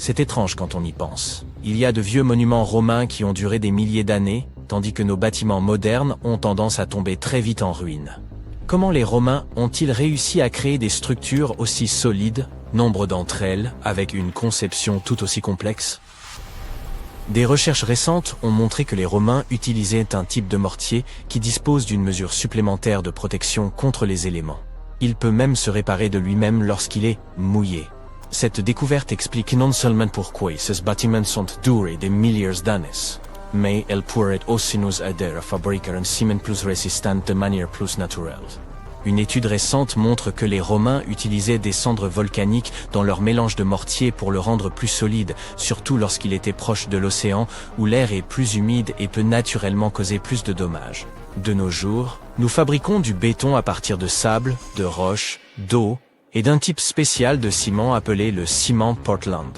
C'est étrange quand on y pense. Il y a de vieux monuments romains qui ont duré des milliers d'années, tandis que nos bâtiments modernes ont tendance à tomber très vite en ruine. Comment les Romains ont-ils réussi à créer des structures aussi solides, nombre d'entre elles avec une conception tout aussi complexe? Des recherches récentes ont montré que les Romains utilisaient un type de mortier qui dispose d'une mesure supplémentaire de protection contre les éléments. Il peut même se réparer de lui-même lorsqu'il est mouillé. Cette découverte explique non seulement pourquoi ces bâtiments sont durés des milliers d'années, mais elle pourrait aussi nous aider à fabriquer un ciment plus résistant de manière plus naturelle. Une étude récente montre que les Romains utilisaient des cendres volcaniques dans leur mélange de mortier pour le rendre plus solide, surtout lorsqu'il était proche de l'océan où l'air est plus humide et peut naturellement causer plus de dommages. De nos jours, nous fabriquons du béton à partir de sable, de roches, d'eau et d'un type spécial de ciment appelé le ciment Portland.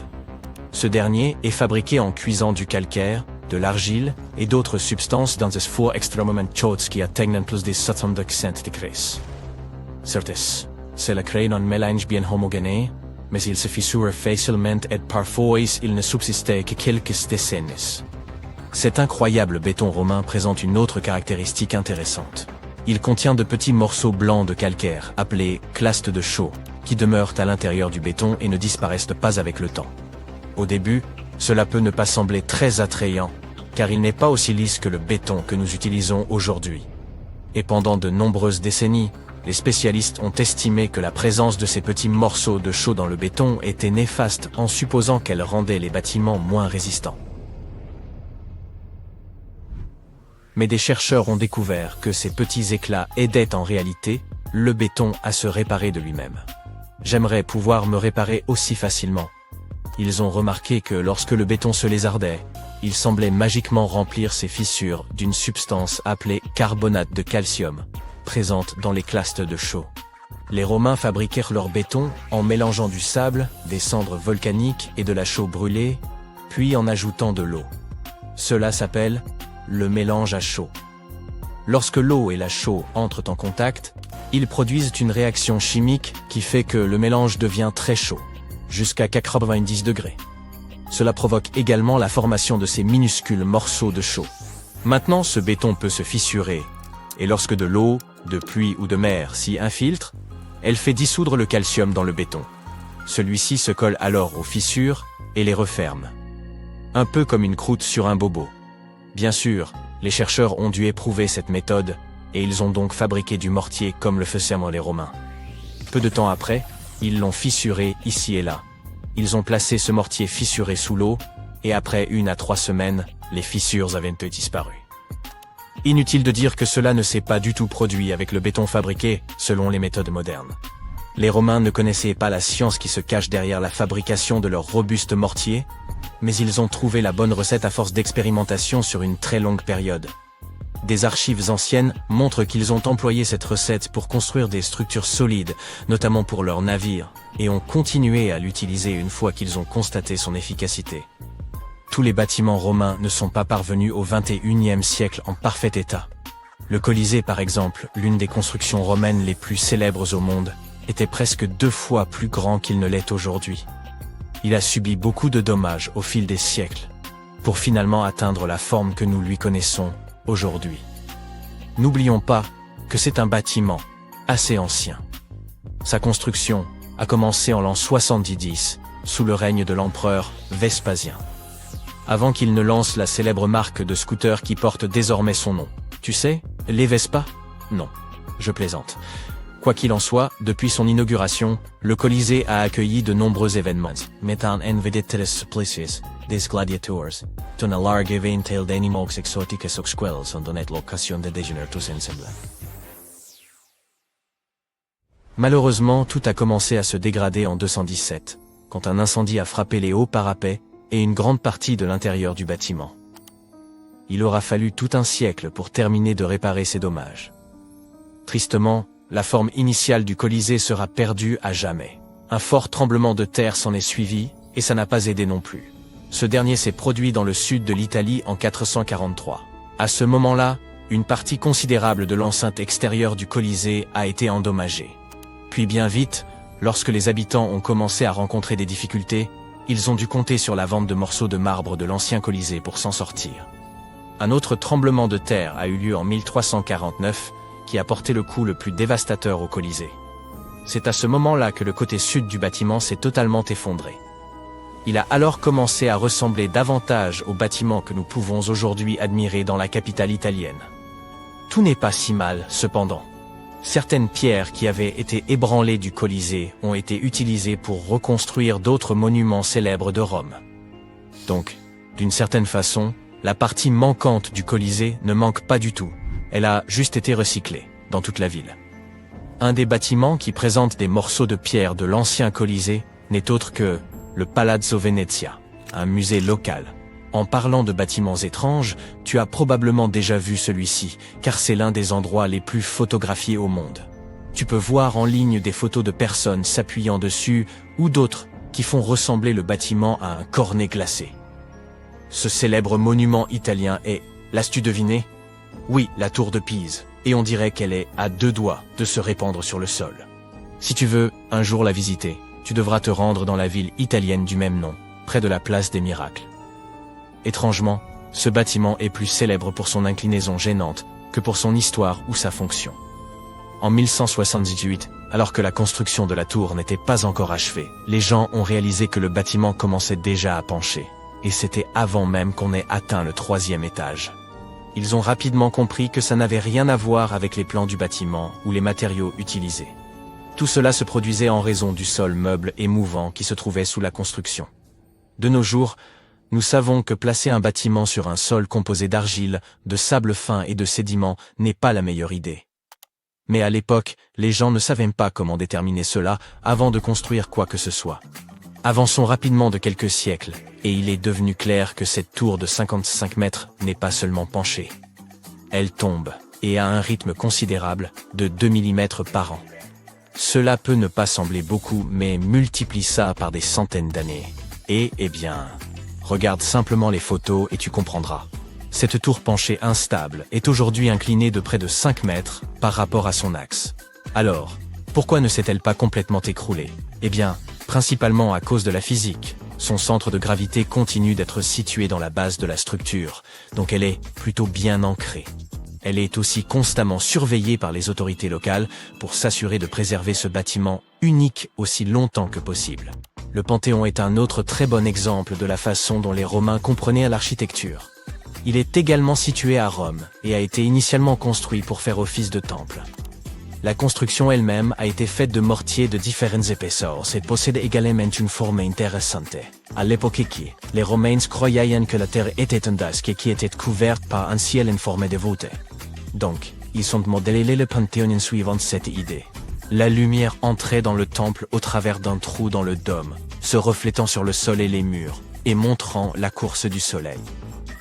Ce dernier est fabriqué en cuisant du calcaire, de l'argile et d'autres substances dans des fours extrêmement chauds qui atteignent plus de 70 degrés. Certes, cela crée un mélange bien homogène, mais il se fissure facilement et parfois il ne subsiste que quelques décennies. Cet incroyable béton romain présente une autre caractéristique intéressante. Il contient de petits morceaux blancs de calcaire, appelés clastes de chaux, qui demeurent à l'intérieur du béton et ne disparaissent pas avec le temps. Au début, cela peut ne pas sembler très attrayant, car il n'est pas aussi lisse que le béton que nous utilisons aujourd'hui. Et pendant de nombreuses décennies, les spécialistes ont estimé que la présence de ces petits morceaux de chaux dans le béton était néfaste en supposant qu'elle rendait les bâtiments moins résistants. Mais des chercheurs ont découvert que ces petits éclats aidaient en réalité le béton à se réparer de lui-même. J'aimerais pouvoir me réparer aussi facilement. Ils ont remarqué que lorsque le béton se lézardait, il semblait magiquement remplir ses fissures d'une substance appelée carbonate de calcium, présente dans les clastes de chaux. Les Romains fabriquèrent leur béton en mélangeant du sable, des cendres volcaniques et de la chaux brûlée, puis en ajoutant de l'eau. Cela s'appelle le mélange à chaud. Lorsque l'eau et la chaux entrent en contact, ils produisent une réaction chimique qui fait que le mélange devient très chaud, jusqu'à 90 degrés. Cela provoque également la formation de ces minuscules morceaux de chaux. Maintenant, ce béton peut se fissurer, et lorsque de l'eau, de pluie ou de mer s'y infiltre, elle fait dissoudre le calcium dans le béton. Celui-ci se colle alors aux fissures et les referme. Un peu comme une croûte sur un bobo. Bien sûr, les chercheurs ont dû éprouver cette méthode, et ils ont donc fabriqué du mortier comme le faisaient les Romains. Peu de temps après, ils l'ont fissuré ici et là. Ils ont placé ce mortier fissuré sous l'eau, et après 1 à 3 semaines, les fissures avaient disparu. Inutile de dire que cela ne s'est pas du tout produit avec le béton fabriqué selon les méthodes modernes. Les Romains ne connaissaient pas la science qui se cache derrière la fabrication de leurs robustes mortiers, mais ils ont trouvé la bonne recette à force d'expérimentation sur une très longue période. Des archives anciennes montrent qu'ils ont employé cette recette pour construire des structures solides, notamment pour leurs navires, et ont continué à l'utiliser une fois qu'ils ont constaté son efficacité. Tous les bâtiments romains ne sont pas parvenus au XXIe siècle en parfait état. Le Colisée, par exemple, l'une des constructions romaines les plus célèbres au monde, était presque 2 fois plus grand qu'il ne l'est aujourd'hui. Il a subi beaucoup de dommages au fil des siècles, pour finalement atteindre la forme que nous lui connaissons aujourd'hui. N'oublions pas que c'est un bâtiment assez ancien. Sa construction a commencé en l'an 70, sous le règne de l'empereur Vespasien. Avant qu'il ne lance la célèbre marque de scooter qui porte désormais son nom. Tu sais, les Vespa? Non, je plaisante. Quoi qu'il en soit, depuis son inauguration, le Colisée a accueilli de nombreux événements, mettant en vedette les supplices des gladiators, una large eventel d'animaux exotiques aux quels ont donné l'occasion de déjeuner tous ensemble. Malheureusement, tout a commencé à se dégrader en 217, quand un incendie a frappé les hauts parapets et une grande partie de l'intérieur du bâtiment. Il aura fallu tout un siècle pour terminer de réparer ces dommages. Tristement, la forme initiale du Colisée sera perdue à jamais. Un fort tremblement de terre s'en est suivi, et ça n'a pas aidé non plus. Ce dernier s'est produit dans le sud de l'Italie en 443. À ce moment-là, une partie considérable de l'enceinte extérieure du Colisée a été endommagée. Puis bien vite, lorsque les habitants ont commencé à rencontrer des difficultés, Ils ont dû compter sur la vente de morceaux de marbre de l'ancien Colisée pour s'en sortir. Un autre tremblement de terre a eu lieu en 1349, qui a porté le coup le plus dévastateur au Colisée. C'est à ce moment-là que le côté sud du bâtiment s'est totalement effondré. Il a alors commencé à ressembler davantage au bâtiment que nous pouvons aujourd'hui admirer dans la capitale italienne. Tout n'est pas si mal, cependant. Certaines pierres qui avaient été ébranlées du Colisée ont été utilisées pour reconstruire d'autres monuments célèbres de Rome. Donc, d'une certaine façon, la partie manquante du Colisée ne manque pas du tout. Elle a juste été recyclée, dans toute la ville. Un des bâtiments qui présente des morceaux de pierre de l'ancien Colisée n'est autre que le Palazzo Venezia, un musée local. En parlant de bâtiments étranges, tu as probablement déjà vu celui-ci, car c'est l'un des endroits les plus photographiés au monde. Tu peux voir en ligne des photos de personnes s'appuyant dessus, ou d'autres qui font ressembler le bâtiment à un cornet glacé. Ce célèbre monument italien est, l'as-tu deviné? Oui, la tour de Pise, et on dirait qu'elle est à 2 doigts de se répandre sur le sol. Si tu veux un jour la visiter, tu devras te rendre dans la ville italienne du même nom, près de la place des Miracles. Étrangement, ce bâtiment est plus célèbre pour son inclinaison gênante que pour son histoire ou sa fonction. En 1178, alors que la construction de la tour n'était pas encore achevée, les gens ont réalisé que le bâtiment commençait déjà à pencher, et c'était avant même qu'on ait atteint le 3e étage. Ils ont rapidement compris que ça n'avait rien à voir avec les plans du bâtiment ou les matériaux utilisés. Tout cela se produisait en raison du sol meuble et mouvant qui se trouvait sous la construction. De nos jours, nous savons que placer un bâtiment sur un sol composé d'argile, de sable fin et de sédiments n'est pas la meilleure idée. Mais à l'époque, les gens ne savaient pas comment déterminer cela avant de construire quoi que ce soit. Avançons rapidement de quelques siècles, et il est devenu clair que cette tour de 55 mètres n'est pas seulement penchée. Elle tombe, et à un rythme considérable, de 2 mm par an. Cela peut ne pas sembler beaucoup, mais multiplie ça par des centaines d'années. Et, eh bien, regarde simplement les photos et tu comprendras. Cette tour penchée instable est aujourd'hui inclinée de près de 5 mètres par rapport à son axe. Alors, pourquoi ne s'est-elle pas complètement écroulée? Eh bien, principalement à cause de la physique. Son centre de gravité continue d'être situé dans la base de la structure, donc elle est plutôt bien ancrée. Elle est aussi constamment surveillée par les autorités locales pour s'assurer de préserver ce bâtiment unique aussi longtemps que possible. Le Panthéon est un autre très bon exemple de la façon dont les Romains comprenaient l'architecture. Il est également situé à Rome et a été initialement construit pour faire office de temple. La construction elle-même a été faite de mortiers de différentes épaisseurs et possède également une forme intéressante. À l'époque, les Romains croyaient que la terre était un disque qui était couverte par un ciel en forme de voûte. Donc, ils ont modélé le Panthéon en suivant cette idée. La lumière entrait dans le temple au travers d'un trou dans le dôme, se reflétant sur le sol et les murs, et montrant la course du soleil.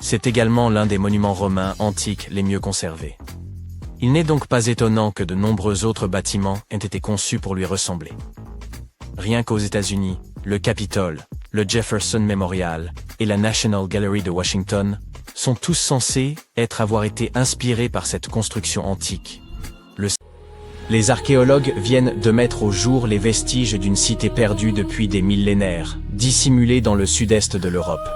C'est également l'un des monuments romains antiques les mieux conservés. Il n'est donc pas étonnant que de nombreux autres bâtiments aient été conçus pour lui ressembler. Rien qu'aux États-Unis, le Capitole, le Jefferson Memorial et la National Gallery de Washington sont tous censés avoir été inspirés par cette construction antique. Les archéologues viennent de mettre au jour les vestiges d'une cité perdue depuis des millénaires, dissimulée dans le sud-est de l'Europe.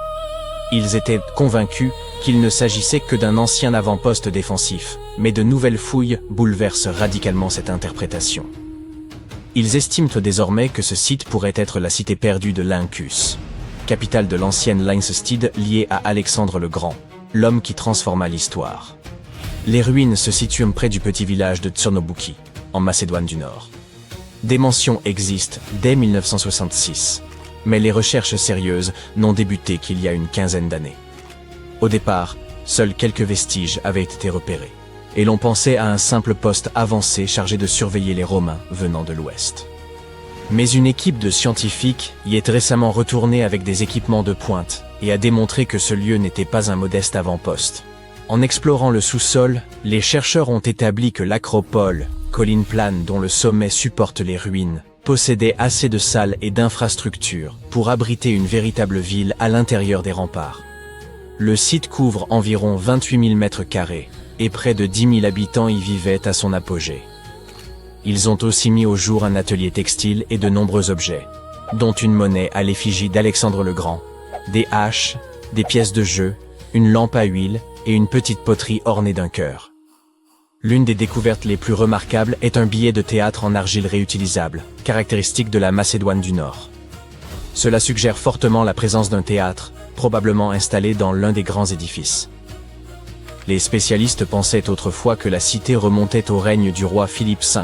Ils étaient convaincus qu'il ne s'agissait que d'un ancien avant-poste défensif, mais de nouvelles fouilles bouleversent radicalement cette interprétation. Ils estiment désormais que ce site pourrait être la cité perdue de Lyncus, capitale de l'ancienne Lyncestide liée à Alexandre le Grand, l'homme qui transforma l'histoire. Les ruines se situent près du petit village de Tsornobuki, en Macédoine du Nord. Des mentions existent dès 1966. Mais les recherches sérieuses n'ont débuté qu'il y a une quinzaine d'années. Au départ, seuls quelques vestiges avaient été repérés, et l'on pensait à un simple poste avancé chargé de surveiller les Romains venant de l'Ouest. Mais une équipe de scientifiques y est récemment retournée avec des équipements de pointe et a démontré que ce lieu n'était pas un modeste avant-poste. En explorant le sous-sol, les chercheurs ont établi que l'acropole, colline plane dont le sommet supporte les ruines, possédait assez de salles et d'infrastructures pour abriter une véritable ville à l'intérieur des remparts. Le site couvre environ 28 000 m² et près de 10 000 habitants y vivaient à son apogée. Ils ont aussi mis au jour un atelier textile et de nombreux objets. dont une monnaie à l'effigie d'Alexandre le Grand, des haches, des pièces de jeu, une lampe à huile et une petite poterie ornée d'un cœur. L'une des découvertes les plus remarquables est un billet de théâtre en argile réutilisable, caractéristique de la Macédoine du Nord. Cela suggère fortement la présence d'un théâtre, probablement installé dans l'un des grands édifices. Les spécialistes pensaient autrefois que la cité remontait au règne du roi Philippe V.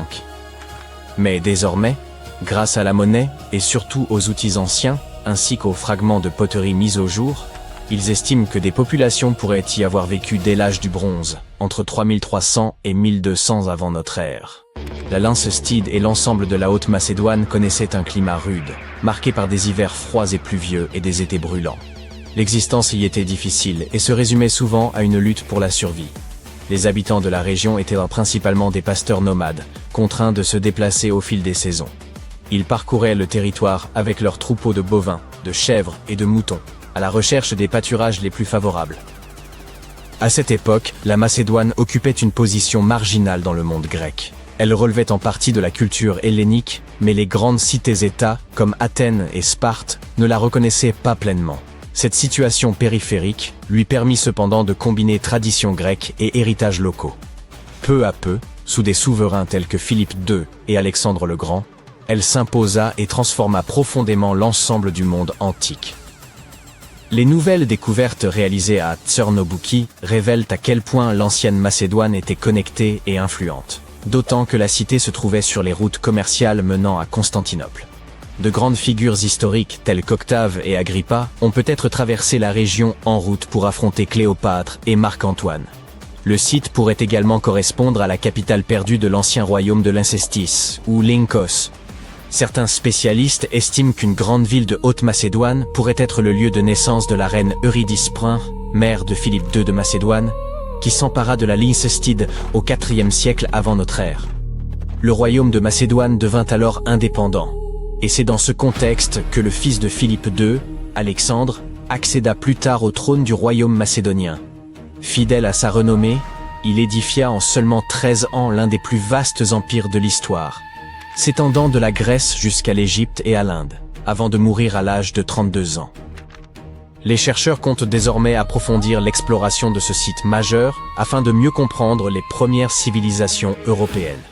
Mais désormais, grâce à la monnaie et surtout aux outils anciens, ainsi qu'aux fragments de poterie mis au jour, ils estiment que des populations pourraient y avoir vécu dès l'âge du bronze, entre 3300 et 1200 avant notre ère. La Lincestide et l'ensemble de la Haute-Macédoine connaissaient un climat rude, marqué par des hivers froids et pluvieux et des étés brûlants. L'existence y était difficile et se résumait souvent à une lutte pour la survie. Les habitants de la région étaient principalement des pasteurs nomades, contraints de se déplacer au fil des saisons. Ils parcouraient le territoire avec leurs troupeaux de bovins, de chèvres et de moutons, à la recherche des pâturages les plus favorables. À cette époque, la Macédoine occupait une position marginale dans le monde grec. Elle relevait en partie de la culture hellénique, mais les grandes cités-États, comme Athènes et Sparte, ne la reconnaissaient pas pleinement. Cette situation périphérique lui permit cependant de combiner traditions grecques et héritages locaux. Peu à peu, sous des souverains tels que Philippe II et Alexandre le Grand, elle s'imposa et transforma profondément l'ensemble du monde antique. Les nouvelles découvertes réalisées à Tchernobouki révèlent à quel point l'ancienne Macédoine était connectée et influente, d'autant que la cité se trouvait sur les routes commerciales menant à Constantinople. De grandes figures historiques telles qu'Octave et Agrippa ont peut-être traversé la région en route pour affronter Cléopâtre et Marc-Antoine. Le site pourrait également correspondre à la capitale perdue de l'ancien royaume de Lyncestis, ou Lynkos. Certains spécialistes estiment qu'une grande ville de Haute-Macédoine pourrait être le lieu de naissance de la reine Eurydice I, mère de Philippe II de Macédoine, qui s'empara de la Lyncestide au IVe siècle avant notre ère. Le royaume de Macédoine devint alors indépendant. Et c'est dans ce contexte que le fils de Philippe II, Alexandre, accéda plus tard au trône du royaume macédonien. Fidèle à sa renommée, il édifia en seulement 13 ans l'un des plus vastes empires de l'histoire, s'étendant de la Grèce jusqu'à l'Égypte et à l'Inde, avant de mourir à l'âge de 32 ans. Les chercheurs comptent désormais approfondir l'exploration de ce site majeur afin de mieux comprendre les premières civilisations européennes.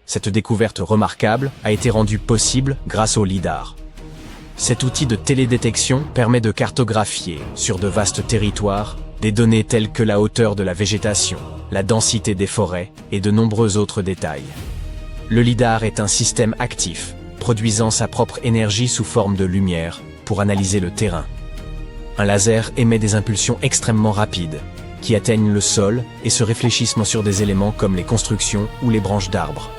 Cette découverte remarquable a été rendue possible grâce au lidar. Cet outil de télédétection permet de cartographier, sur de vastes territoires, des données telles que la hauteur de la végétation, la densité des forêts et de nombreux autres détails. Le lidar est un système actif, produisant sa propre énergie sous forme de lumière pour analyser le terrain. Un laser émet des impulsions extrêmement rapides, qui atteignent le sol et se réfléchissent sur des éléments comme les constructions ou les branches d'arbres.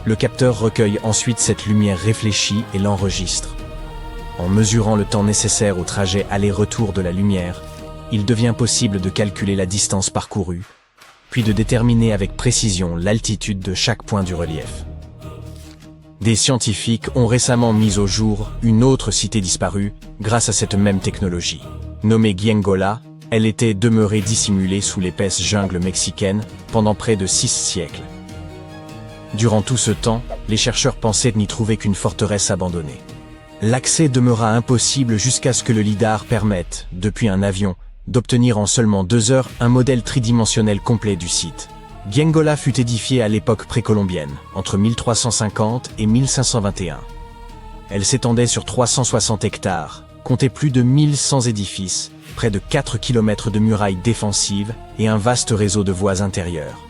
Le capteur recueille ensuite cette lumière réfléchie et l'enregistre. En mesurant le temps nécessaire au trajet aller-retour de la lumière, il devient possible de calculer la distance parcourue, puis de déterminer avec précision l'altitude de chaque point du relief. Des scientifiques ont récemment mis au jour une autre cité disparue grâce à cette même technologie. Nommée Giengola, elle était demeurée dissimulée sous l'épaisse jungle mexicaine pendant près de 6 siècles. Durant tout ce temps, les chercheurs pensaient n'y trouver qu'une forteresse abandonnée. L'accès demeura impossible jusqu'à ce que le lidar permette, depuis un avion, d'obtenir en seulement 2 heures un modèle tridimensionnel complet du site. Giengola fut édifiée à l'époque précolombienne, entre 1350 et 1521. Elle s'étendait sur 360 hectares, comptait plus de 1100 édifices, près de 4 km de murailles défensives et un vaste réseau de voies intérieures.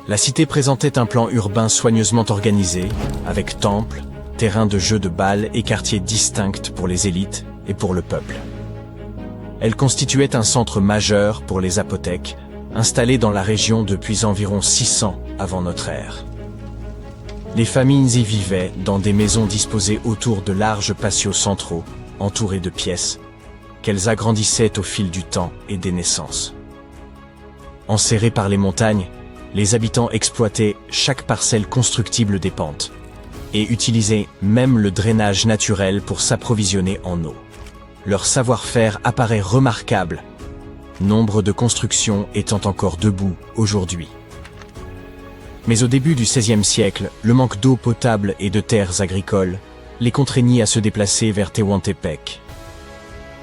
La cité présentait un plan urbain soigneusement organisé, avec temples, terrains de jeux de balles et quartiers distincts pour les élites et pour le peuple. Elle constituait un centre majeur pour les apothèques, installés dans la région depuis environ 600 avant notre ère. Les familles y vivaient dans des maisons disposées autour de larges patios centraux, entourés de pièces, qu'elles agrandissaient au fil du temps et des naissances. Enserrés par les montagnes, les habitants exploitaient chaque parcelle constructible des pentes et utilisaient même le drainage naturel pour s'approvisionner en eau. Leur savoir-faire apparaît remarquable, nombre de constructions étant encore debout aujourd'hui. Mais au début du XVIe siècle, le manque d'eau potable et de terres agricoles les contraignit à se déplacer vers Tehuantepec.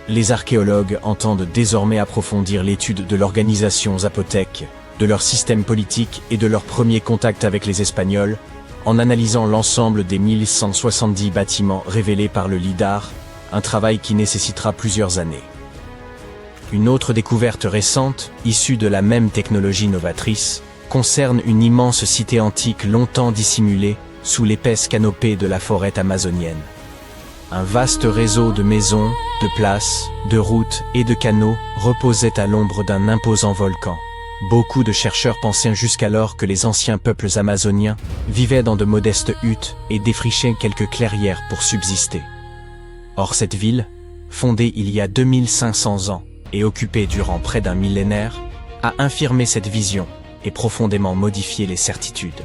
Les archéologues entendent désormais approfondir l'étude de l'organisation zapotèque, de leur système politique et de leur premier contact avec les Espagnols, en analysant l'ensemble des 1170 bâtiments révélés par le LIDAR, un travail qui nécessitera plusieurs années. Une autre découverte récente, issue de la même technologie novatrice, concerne une immense cité antique longtemps dissimulée sous l'épaisse canopée de la forêt amazonienne. Un vaste réseau de maisons, de places, de routes et de canaux reposait à l'ombre d'un imposant volcan. Beaucoup de chercheurs pensaient jusqu'alors que les anciens peuples amazoniens vivaient dans de modestes huttes et défrichaient quelques clairières pour subsister. Or cette ville, fondée il y a 2500 ans et occupée durant près d'un millénaire, a infirmé cette vision et profondément modifié les certitudes.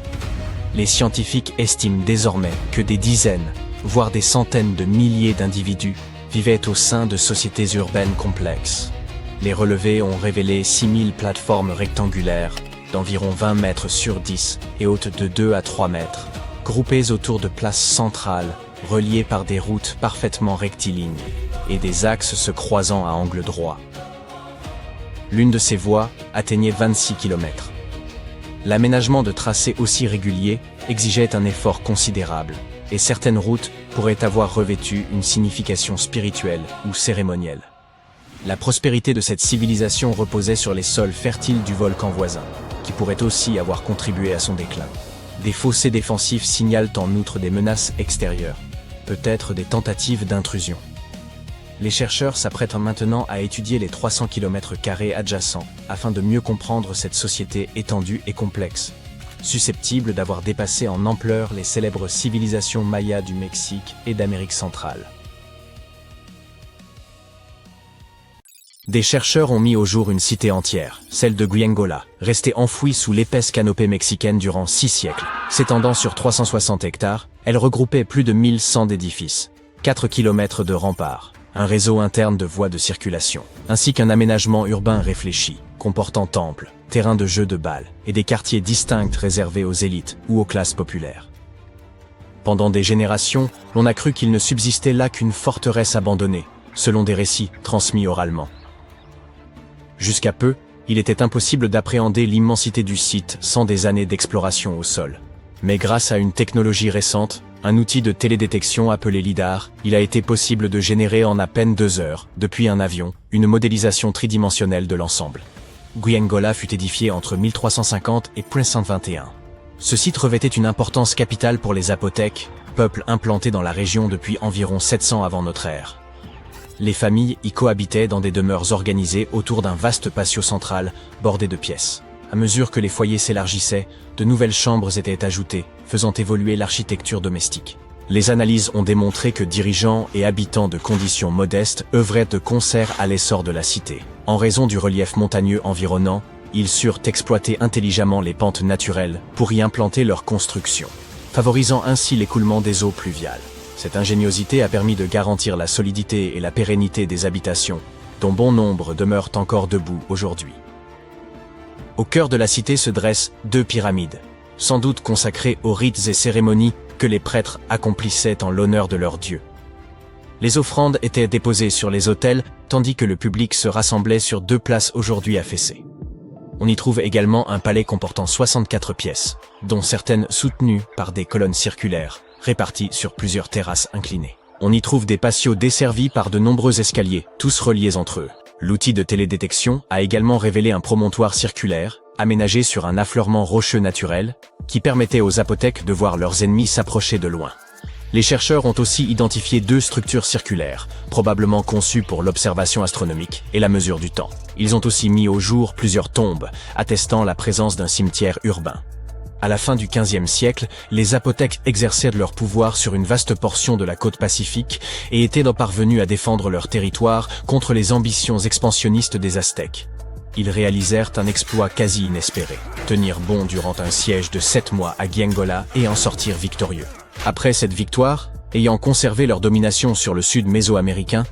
Les scientifiques estiment désormais que des dizaines, voire des centaines de milliers d'individus vivaient au sein de sociétés urbaines complexes. Les relevés ont révélé 6000 plateformes rectangulaires d'environ 20 mètres sur 10 et hautes de 2 à 3 mètres, groupées autour de places centrales, reliées par des routes parfaitement rectilignes et des axes se croisant à angle droit. L'une de ces voies atteignait 26 km. L'aménagement de tracés aussi réguliers exigeait un effort considérable, et certaines routes pourraient avoir revêtu une signification spirituelle ou cérémonielle. La prospérité de cette civilisation reposait sur les sols fertiles du volcan voisin, qui pourrait aussi avoir contribué à son déclin. Des fossés défensifs signalent en outre des menaces extérieures, peut-être des tentatives d'intrusion. Les chercheurs s'apprêtent maintenant à étudier les 300 km² adjacents, afin de mieux comprendre cette société étendue et complexe, susceptible d'avoir dépassé en ampleur les célèbres civilisations mayas du Mexique et d'Amérique centrale. Des chercheurs ont mis au jour une cité entière, celle de Guyengola, restée enfouie sous l'épaisse canopée mexicaine durant 6 siècles. S'étendant sur 360 hectares, elle regroupait plus de 1100 édifices, 4 km de remparts, un réseau interne de voies de circulation, ainsi qu'un aménagement urbain réfléchi, comportant temples, terrains de jeux de balles et des quartiers distincts réservés aux élites ou aux classes populaires. Pendant des générations, l'on a cru qu'il ne subsistait là qu'une forteresse abandonnée, selon des récits transmis oralement. Jusqu'à peu, il était impossible d'appréhender l'immensité du site sans des années d'exploration au sol. Mais grâce à une technologie récente, un outil de télédétection appelé LIDAR, il a été possible de générer en à peine 2 heures, depuis un avion, une modélisation tridimensionnelle de l'ensemble. Guyengola fut édifié entre 1350 et 1521. Ce site revêtait une importance capitale pour les Zapotèques, peuple implanté dans la région depuis environ 700 avant notre ère. Les familles y cohabitaient dans des demeures organisées autour d'un vaste patio central bordé de pièces. À mesure que les foyers s'élargissaient, de nouvelles chambres étaient ajoutées, faisant évoluer l'architecture domestique. Les analyses ont démontré que dirigeants et habitants de conditions modestes œuvraient de concert à l'essor de la cité. En raison du relief montagneux environnant, ils surent exploiter intelligemment les pentes naturelles pour y implanter leurs constructions, favorisant ainsi l'écoulement des eaux pluviales. Cette ingéniosité a permis de garantir la solidité et la pérennité des habitations, dont bon nombre demeurent encore debout aujourd'hui. Au cœur de la cité se dressent 2 pyramides, sans doute consacrées aux rites et cérémonies que les prêtres accomplissaient en l'honneur de leurs dieux. Les offrandes étaient déposées sur les autels, tandis que le public se rassemblait sur 2 places aujourd'hui affaissées. On y trouve également un palais comportant 64 pièces, dont certaines soutenues par des colonnes circulaires, réparties sur plusieurs terrasses inclinées. On y trouve des patios desservis par de nombreux escaliers, tous reliés entre eux. L'outil de télédétection a également révélé un promontoire circulaire, aménagé sur un affleurement rocheux naturel, qui permettait aux Zapotèques de voir leurs ennemis s'approcher de loin. Les chercheurs ont aussi identifié 2 structures circulaires, probablement conçues pour l'observation astronomique et la mesure du temps. Ils ont aussi mis au jour plusieurs tombes, attestant la présence d'un cimetière urbain. À la fin du XVe siècle, les Zapotèques exercèrent leur pouvoir sur une vaste portion de la côte pacifique et étaient parvenus à défendre leur territoire contre les ambitions expansionnistes des Aztèques. Ils réalisèrent un exploit quasi inespéré, tenir bon durant un siège de 7 mois à Guyengola et en sortir victorieux. Après cette victoire, ayant conservé leur domination sur le sud mésoaméricain,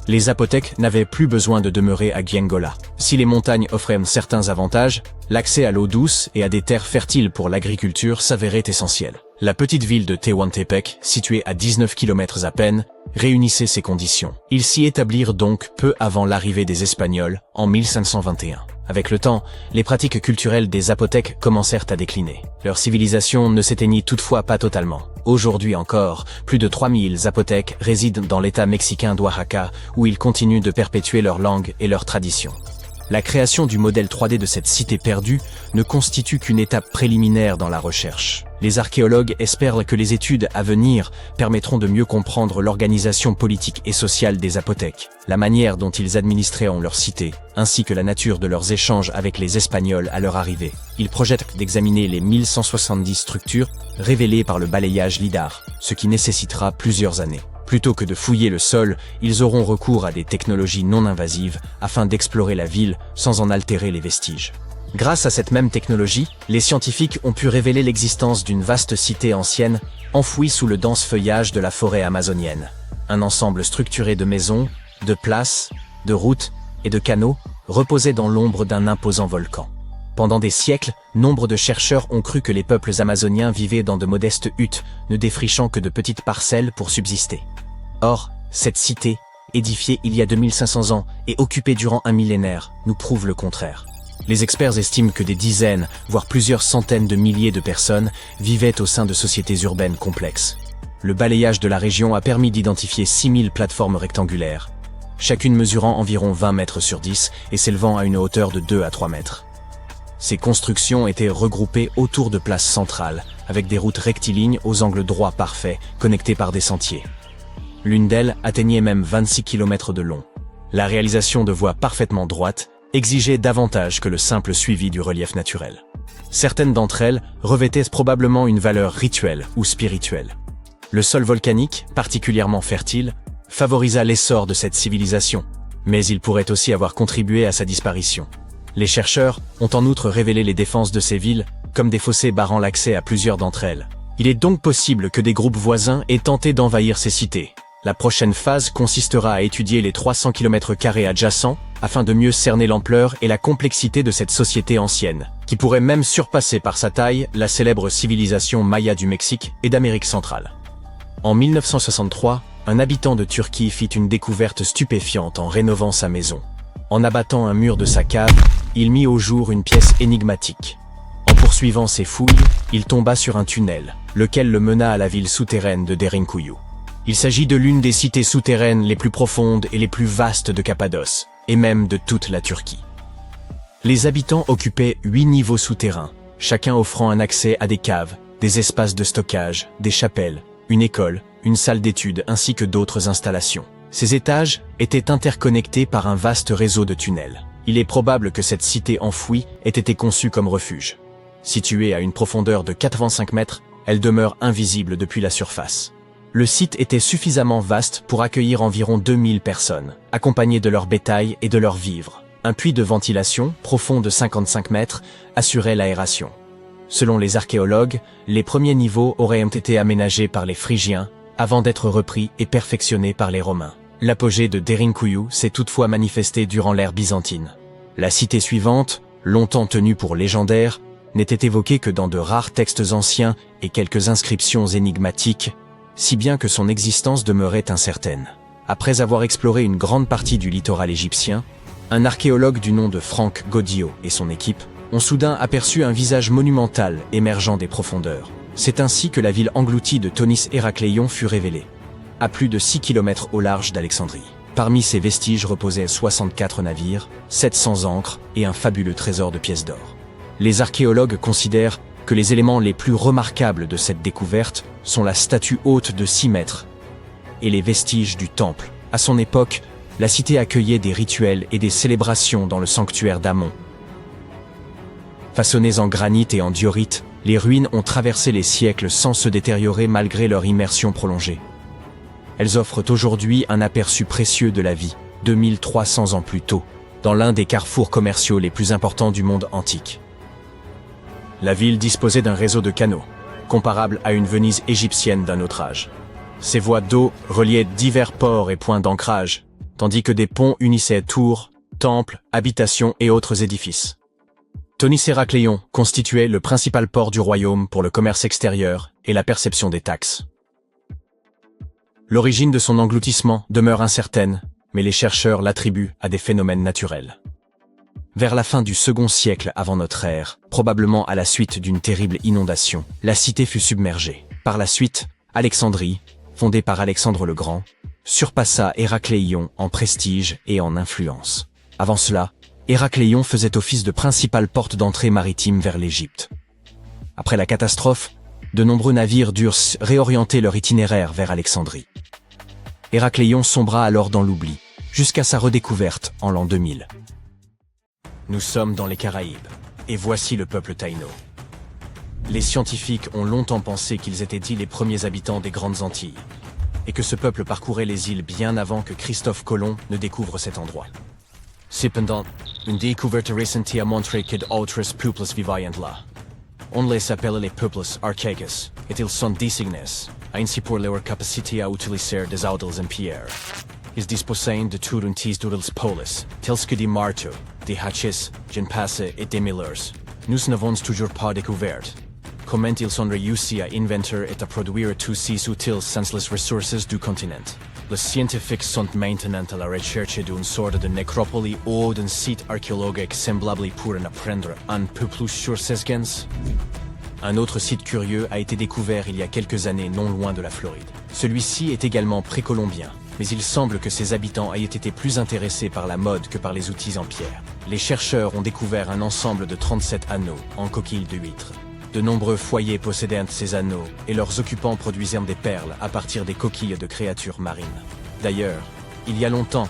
les Zapotèques n'avaient plus besoin de demeurer à Guyengola. Si les montagnes offraient certains avantages, l'accès à l'eau douce et à des terres fertiles pour l'agriculture s'avérait essentiel. La petite ville de Tehuantepec, située à 19 km à peine, réunissait ces conditions. Ils s'y établirent donc peu avant l'arrivée des Espagnols, en 1521. Avec le temps, les pratiques culturelles des Zapotèques commencèrent à décliner. Leur civilisation ne s'éteignit toutefois pas totalement. Aujourd'hui encore, plus de 3000 Zapotèques résident dans l'état mexicain d'Oaxaca, où ils continuent de perpétuer leur langue et leurs traditions. La création du modèle 3D de cette cité perdue ne constitue qu'une étape préliminaire dans la recherche. Les archéologues espèrent que les études à venir permettront de mieux comprendre l'organisation politique et sociale des Zapotèques, la manière dont ils administraient leur cité, ainsi que la nature de leurs échanges avec les Espagnols à leur arrivée. Ils projettent d'examiner les 1170 structures révélées par le balayage LIDAR, ce qui nécessitera plusieurs années. Plutôt que de fouiller le sol, ils auront recours à des technologies non invasives afin d'explorer la ville sans en altérer les vestiges. Grâce à cette même technologie, les scientifiques ont pu révéler l'existence d'une vaste cité ancienne enfouie sous le dense feuillage de la forêt amazonienne. Un ensemble structuré de maisons, de places, de routes et de canaux reposait dans l'ombre d'un imposant volcan. Pendant des siècles, nombre de chercheurs ont cru que les peuples amazoniens vivaient dans de modestes huttes, ne défrichant que de petites parcelles pour subsister. Or, cette cité, édifiée il y a 2500 ans et occupée durant un millénaire, nous prouve le contraire. Les experts estiment que des dizaines, voire plusieurs centaines de milliers de personnes vivaient au sein de sociétés urbaines complexes. Le balayage de la région a permis d'identifier 6000 plateformes rectangulaires, chacune mesurant environ 20 mètres sur 10 et s'élevant à une hauteur de 2 à 3 mètres. Ces constructions étaient regroupées autour de places centrales, avec des routes rectilignes aux angles droits parfaits, connectées par des sentiers. L'une d'elles atteignait même 26 km de long. La réalisation de voies parfaitement droites exigeait davantage que le simple suivi du relief naturel. Certaines d'entre elles revêtaient probablement une valeur rituelle ou spirituelle. Le sol volcanique, particulièrement fertile, favorisa l'essor de cette civilisation, mais il pourrait aussi avoir contribué à sa disparition. Les chercheurs ont en outre révélé les défenses de ces villes comme des fossés barrant l'accès à plusieurs d'entre elles. Il est donc possible que des groupes voisins aient tenté d'envahir ces cités. La prochaine phase consistera à étudier les 300 km² adjacents afin de mieux cerner l'ampleur et la complexité de cette société ancienne, qui pourrait même surpasser par sa taille la célèbre civilisation maya du Mexique et d'Amérique centrale. En 1963, un habitant de Turquie fit une découverte stupéfiante en rénovant sa maison. En abattant un mur de sa cave, il mit au jour une pièce énigmatique. En poursuivant ses fouilles, il tomba sur un tunnel, lequel le mena à la ville souterraine de Derinkuyu. Il s'agit de l'une des cités souterraines les plus profondes et les plus vastes de Cappadoce, et même de toute la Turquie. Les habitants occupaient 8 niveaux souterrains, chacun offrant un accès à des caves, des espaces de stockage, des chapelles, une école, une salle d'études ainsi que d'autres installations. Ces étages étaient interconnectés par un vaste réseau de tunnels. Il est probable que cette cité enfouie ait été conçue comme refuge. Située à une profondeur de 85 mètres, elle demeure invisible depuis la surface. Le site était suffisamment vaste pour accueillir environ 2000 personnes, accompagnées de leur bétail et de leurs vivres. Un puits de ventilation, profond de 55 mètres, assurait l'aération. Selon les archéologues, les premiers niveaux auraient été aménagés par les Phrygiens, avant d'être repris et perfectionnés par les Romains. L'apogée de Derinkuyu s'est toutefois manifesté durant l'ère byzantine. La cité suivante, longtemps tenue pour légendaire, n'était évoquée que dans de rares textes anciens et quelques inscriptions énigmatiques, si bien que son existence demeurait incertaine. Après avoir exploré une grande partie du littoral égyptien, un archéologue du nom de Frank Goddio et son équipe ont soudain aperçu un visage monumental émergeant des profondeurs. C'est ainsi que la ville engloutie de Thonis Héracléion fut révélée, à plus de 6 km au large d'Alexandrie. Parmi ces vestiges reposaient 64 navires, 700 ancres et un fabuleux trésor de pièces d'or. Les archéologues considèrent que les éléments les plus remarquables de cette découverte sont la statue haute de 6 mètres et les vestiges du temple. À son époque, la cité accueillait des rituels et des célébrations dans le sanctuaire d'Amon. Façonnées en granit et en diorite, les ruines ont traversé les siècles sans se détériorer malgré leur immersion prolongée. Elles offrent aujourd'hui un aperçu précieux de la vie, 2300 ans plus tôt, dans l'un des carrefours commerciaux les plus importants du monde antique. La ville disposait d'un réseau de canaux, comparable à une Venise égyptienne d'un autre âge. Ces voies d'eau reliaient divers ports et points d'ancrage, tandis que des ponts unissaient tours, temples, habitations et autres édifices. Tonis Héracléon constituait le principal port du royaume pour le commerce extérieur et la perception des taxes. L'origine de son engloutissement demeure incertaine, mais les chercheurs l'attribuent à des phénomènes naturels. Vers la fin du second siècle avant notre ère, probablement à la suite d'une terrible inondation, la cité fut submergée. Par la suite, Alexandrie, fondée par Alexandre le Grand, surpassa Héracléon en prestige et en influence. Avant cela, Héracléon faisait office de principale porte d'entrée maritime vers l'Égypte. Après la catastrophe, de nombreux navires durent réorienter leur itinéraire vers Alexandrie. Héracléon sombra alors dans l'oubli, jusqu'à sa redécouverte en l'an 2000. Nous sommes dans les Caraïbes, et voici le peuple Taïno. Les scientifiques ont longtemps pensé qu'ils étaient dits les premiers habitants des Grandes Antilles, et que ce peuple parcourait les îles bien avant que Christophe Colomb ne découvre cet endroit. Cependant, une découverte récente a montré que d'autres peuples vivaient là. On les appelle les peuples archaïques, et ils sont désignés, ainsi pour leur capacité à utiliser des idoles en pierre. Ils disposaient de tout un tis d'outils polis, tels que des marteaux, des hatchets, des pinces et des millers. Nous n'avons toujours pas découvert comment ils ont réussi à inventer et à produire tous ces outils sans les ressources du continent. Les scientifiques sont maintenant à la recherche d'une sorte de nécropole ou d'un site archéologique semblable pour en apprendre un peu plus sur ces gens. Un autre site curieux a été découvert il y a quelques années non loin de la Floride. Celui-ci est également précolombien, mais il semble que ses habitants aient été plus intéressés par la mode que par les outils en pierre. Les chercheurs ont découvert un ensemble de 37 anneaux en coquilles de huîtres. De nombreux foyers possédaient ces anneaux, et leurs occupants produisaient des perles à partir des coquilles de créatures marines. D'ailleurs, il y a longtemps,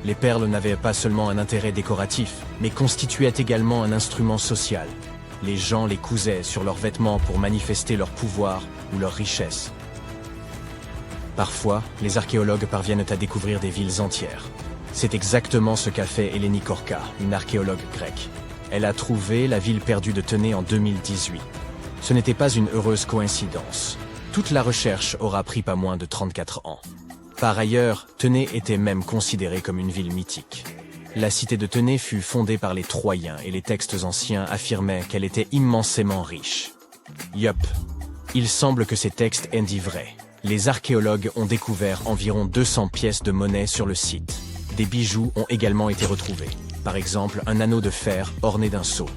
les perles n'avaient pas seulement un intérêt décoratif, mais constituaient également un instrument social. Les gens les cousaient sur leurs vêtements pour manifester leur pouvoir ou leur richesse. Parfois, les archéologues parviennent à découvrir des villes entières. C'est exactement ce qu'a fait Eleni Korka, une archéologue grecque. Elle a trouvé la ville perdue de Tenay en 2018. Ce n'était pas une heureuse coïncidence. Toute la recherche aura pris pas moins de 34 ans. Par ailleurs, Tenay était même considérée comme une ville mythique. La cité de Tenay fut fondée par les Troyens et les textes anciens affirmaient qu'elle était immensément riche. Yup, il semble que ces textes indiquent vrai. Les archéologues ont découvert environ 200 pièces de monnaie sur le site. Des bijoux ont également été retrouvés. Par exemple, un anneau de fer orné d'un sceau.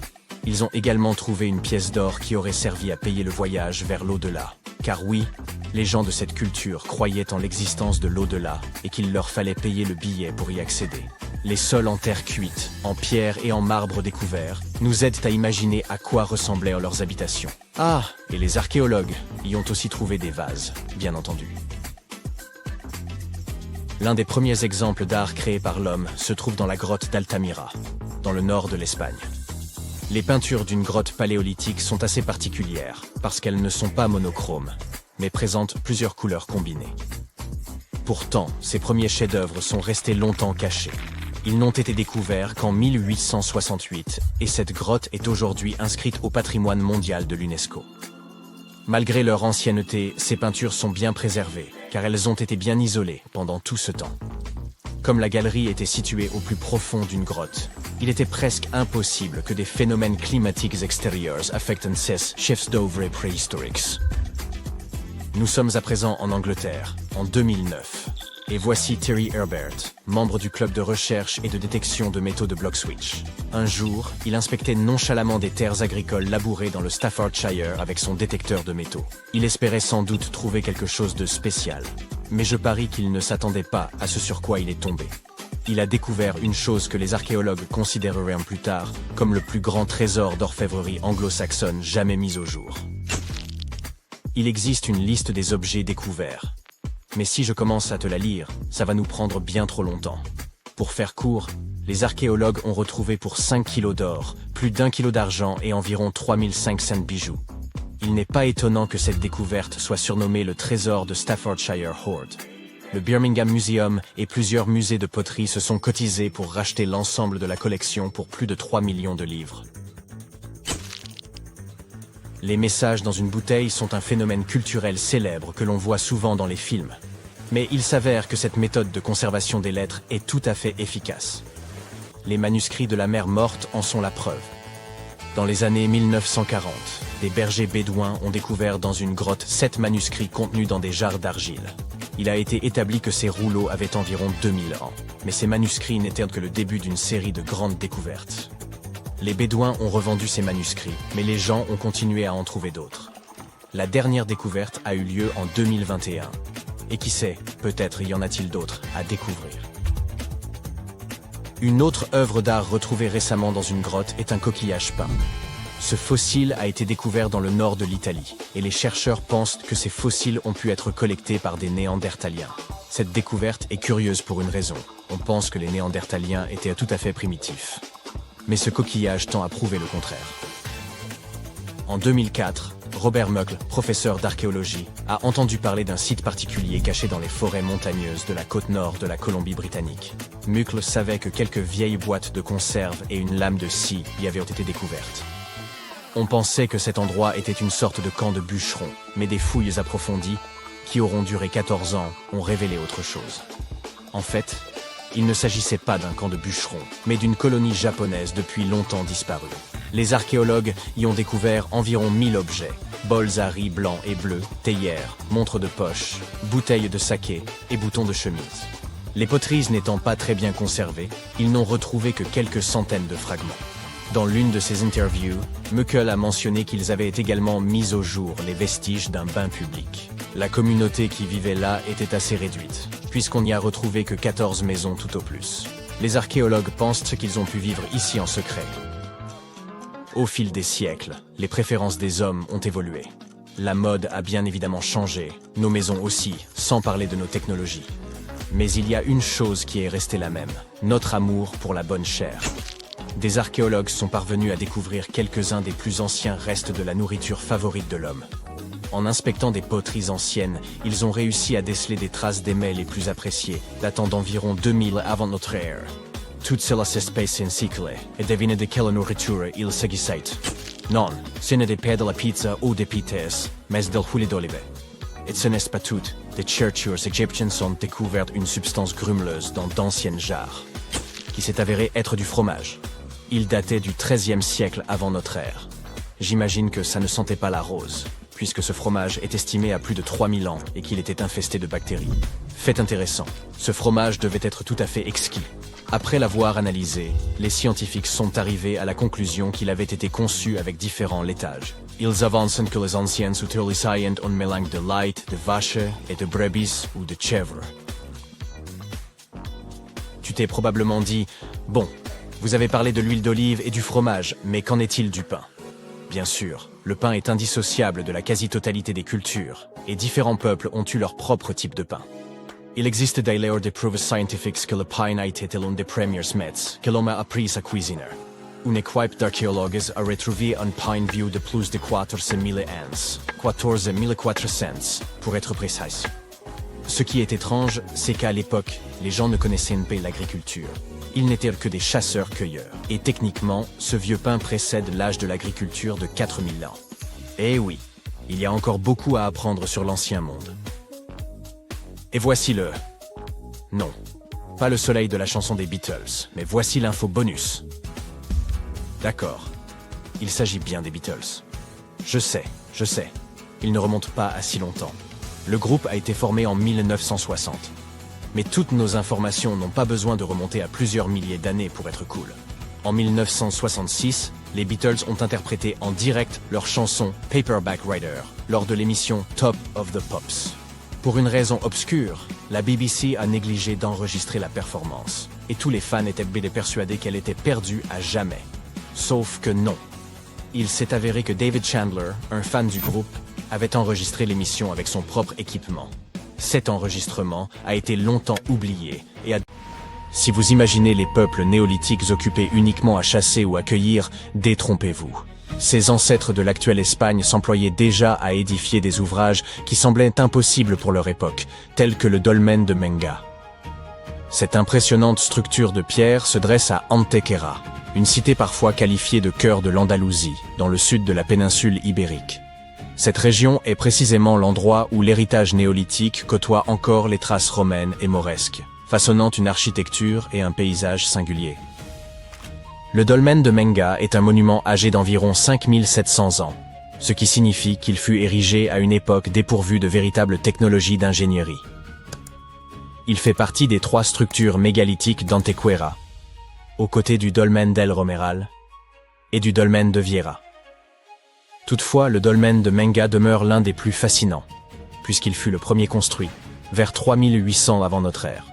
Ils ont également trouvé une pièce d'or qui aurait servi à payer le voyage vers l'au-delà. Car oui, les gens de cette culture croyaient en l'existence de l'au-delà et qu'il leur fallait payer le billet pour y accéder. Les sols en terre cuite, en pierre et en marbre découverts, nous aident à imaginer à quoi ressemblaient leurs habitations. Ah, et les archéologues y ont aussi trouvé des vases, bien entendu. L'un des premiers exemples d'art créés par l'homme se trouve dans la grotte d'Altamira, dans le nord de l'Espagne. Les peintures d'une grotte paléolithique sont assez particulières, parce qu'elles ne sont pas monochromes, mais présentent plusieurs couleurs combinées. Pourtant, ces premiers chefs-d'œuvre sont restés longtemps cachés. Ils n'ont été découverts qu'en 1868, et cette grotte est aujourd'hui inscrite au patrimoine mondial de l'UNESCO. Malgré leur ancienneté, ces peintures sont bien préservées, car elles ont été bien isolées pendant tout ce temps. Comme la galerie était située au plus profond d'une grotte, il était presque impossible que des phénomènes climatiques extérieurs affectent ces chefs-d'œuvre préhistoriques. Nous sommes à présent en Angleterre, en 2009. Et voici Terry Herbert, membre du club de recherche et de détection de métaux de Bloxwich. Un jour, il inspectait nonchalamment des terres agricoles labourées dans le Staffordshire avec son détecteur de métaux. Il espérait sans doute trouver quelque chose de spécial. Mais je parie qu'il ne s'attendait pas à ce sur quoi il est tombé. Il a découvert une chose que les archéologues considéreraient plus tard comme le plus grand trésor d'orfèvrerie anglo-saxonne jamais mis au jour. Il existe une liste des objets découverts. Mais si je commence à te la lire, ça va nous prendre bien trop longtemps. Pour faire court, les archéologues ont retrouvé pour 5 kilos d'or, plus d'1 kilo d'argent et environ 3500 bijoux. Il n'est pas étonnant que cette découverte soit surnommée le trésor de Staffordshire Hoard. Le Birmingham Museum et plusieurs musées de poterie se sont cotisés pour racheter l'ensemble de la collection pour plus de 3 millions de livres. Les messages dans une bouteille sont un phénomène culturel célèbre que l'on voit souvent dans les films. Mais il s'avère que cette méthode de conservation des lettres est tout à fait efficace. Les manuscrits de la mer morte en sont la preuve. Dans les années 1940, des bergers bédouins ont découvert dans une grotte 7 manuscrits contenus dans des jarres d'argile. Il a été établi que ces rouleaux avaient environ 2000 ans, mais ces manuscrits n'étaient que le début d'une série de grandes découvertes. Les Bédouins ont revendu ces manuscrits, mais les gens ont continué à en trouver d'autres. La dernière découverte a eu lieu en 2021. Et qui sait, peut-être y en a-t-il d'autres à découvrir. Une autre œuvre d'art retrouvée récemment dans une grotte est un coquillage peint. Ce fossile a été découvert dans le nord de l'Italie, et les chercheurs pensent que ces fossiles ont pu être collectés par des Néandertaliens. Cette découverte est curieuse pour une raison. On pense que les Néandertaliens étaient tout à fait primitifs. Mais ce coquillage tend à prouver le contraire. En 2004, Robert Muckle, professeur d'archéologie, a entendu parler d'un site particulier caché dans les forêts montagneuses de la côte nord de la Colombie-Britannique. Muckle savait que quelques vieilles boîtes de conserve et une lame de scie y avaient été découvertes. On pensait que cet endroit était une sorte de camp de bûcherons, mais des fouilles approfondies, qui auront duré 14 ans, ont révélé autre chose. En fait, il ne s'agissait pas d'un camp de bûcherons, mais d'une colonie japonaise depuis longtemps disparue. Les archéologues y ont découvert environ 1000 objets, bols à riz blancs et bleus, théières, montres de poche, bouteilles de saké et boutons de chemise. Les poteries n'étant pas très bien conservées, ils n'ont retrouvé que quelques centaines de fragments. Dans l'une de ses interviews, Muckle a mentionné qu'ils avaient également mis au jour les vestiges d'un bain public. La communauté qui vivait là était assez réduite, puisqu'on n'y a retrouvé que 14 maisons tout au plus. Les archéologues pensent qu'ils ont pu vivre ici en secret. Au fil des siècles, les préférences des hommes ont évolué. La mode a bien évidemment changé, nos maisons aussi, sans parler de nos technologies. Mais il y a une chose qui est restée la même, notre amour pour la bonne chair. Des archéologues sont parvenus à découvrir quelques-uns des plus anciens restes de la nourriture favorite de l'homme. En inspectant des poteries anciennes, ils ont réussi à déceler des traces des mets les plus appréciés, datant d'environ 2000 avant notre ère. Toutes celles espèces in siècle, et devinent de quelle nourriture il s'agissait. Non, ce n'était pas de la pizza ou des pites, mais del huile d'olive. Et ce n'est pas tout, des chercheurs égyptiens ont découvert une substance grumeleuse dans d'anciennes jarres, qui s'est avérée être du fromage. Il datait du XIIIe siècle avant notre ère. J'imagine que ça ne sentait pas la rose, puisque ce fromage est estimé à plus de 3000 ans et qu'il était infesté de bactéries. Fait intéressant, ce fromage devait être tout à fait exquis. Après l'avoir analysé, les scientifiques sont arrivés à la conclusion qu'il avait été conçu avec différents laitages. Ils avancent que les anciens utilisaient un mélange de lait, de vache et de brebis ou de chèvre. Tu t'es probablement dit, bon, vous avez parlé de l'huile d'olive et du fromage, mais qu'en est-il du pain? Bien sûr, le pain est indissociable de la quasi-totalité des cultures, et différents peuples ont eu leur propre type de pain. Il existe d'ailleurs des preuves scientifiques que le pain a été l'un des premiers mets que l'homme a appris à cuisiner. Une équipe d'archéologues a retrouvé un pain vieux de plus de 400 000 ans, 14 400 pour être précis. Ce qui est étrange, c'est qu'à l'époque, les gens ne connaissaient pas l'agriculture. Ils n'étaient que des chasseurs-cueilleurs. Et techniquement, ce vieux pain précède l'âge de l'agriculture de 4000 ans. Eh oui, il y a encore beaucoup à apprendre sur l'ancien monde. Et voici le... Non, pas le soleil de la chanson des Beatles, mais voici l'info bonus. D'accord, il s'agit bien des Beatles. Je sais, il ne remonte pas à si longtemps. Le groupe a été formé en 1960. Mais toutes nos informations n'ont pas besoin de remonter à plusieurs milliers d'années pour être cool. En 1966, les Beatles ont interprété en direct leur chanson Paperback Writer lors de l'émission Top of the Pops. Pour une raison obscure, la BBC a négligé d'enregistrer la performance, et tous les fans étaient persuadés qu'elle était perdue à jamais. Sauf que non. Il s'est avéré que David Chandler, un fan du groupe, avait enregistré l'émission avec son propre équipement. Cet enregistrement a été longtemps oublié et a... Si vous imaginez les peuples néolithiques occupés uniquement à chasser ou à cueillir, détrompez-vous. Ces ancêtres de l'actuelle Espagne s'employaient déjà à édifier des ouvrages qui semblaient impossibles pour leur époque, tels que le dolmen de Menga. Cette impressionnante structure de pierre se dresse à Antequera, une cité parfois qualifiée de cœur de l'Andalousie, dans le sud de la péninsule ibérique. Cette région est précisément l'endroit où l'héritage néolithique côtoie encore les traces romaines et mauresques, façonnant une architecture et un paysage singuliers. Le dolmen de Menga est un monument âgé d'environ 5700 ans, ce qui signifie qu'il fut érigé à une époque dépourvue de véritables technologies d'ingénierie. Il fait partie des 3 structures mégalithiques d'Antequera, aux côtés du dolmen d'El Romeral et du dolmen de Viera. Toutefois, le dolmen de Menga demeure l'un des plus fascinants, puisqu'il fut le premier construit, vers 3800 avant notre ère.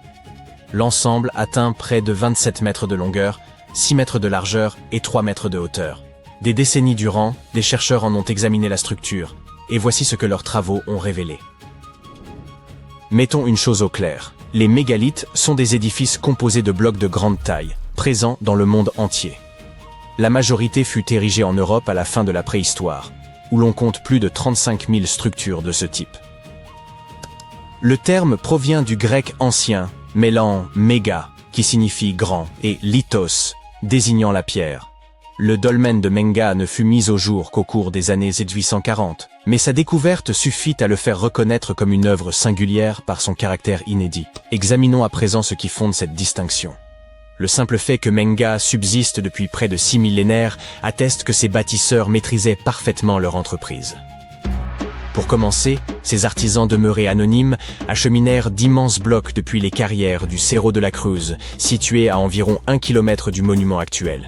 L'ensemble atteint près de 27 mètres de longueur, 6 mètres de largeur et 3 mètres de hauteur. Des décennies durant, des chercheurs en ont examiné la structure, et voici ce que leurs travaux ont révélé. Mettons une chose au clair, les mégalithes sont des édifices composés de blocs de grande taille, présents dans le monde entier. La majorité fut érigée en Europe à la fin de la préhistoire, où l'on compte plus de 35 000 structures de ce type. Le terme provient du grec ancien, mêlant méga, qui signifie grand, et lithos, désignant la pierre. Le dolmen de Menga ne fut mis au jour qu'au cours des années 1840, mais sa découverte suffit à le faire reconnaître comme une œuvre singulière par son caractère inédit. Examinons à présent ce qui fonde cette distinction. Le simple fait que Menga subsiste depuis près de 6 millénaires atteste que ses bâtisseurs maîtrisaient parfaitement leur entreprise. Pour commencer, ces artisans demeurés anonymes acheminèrent d'immenses blocs depuis les carrières du Cerro de la Cruz, situé à environ 1 km du monument actuel.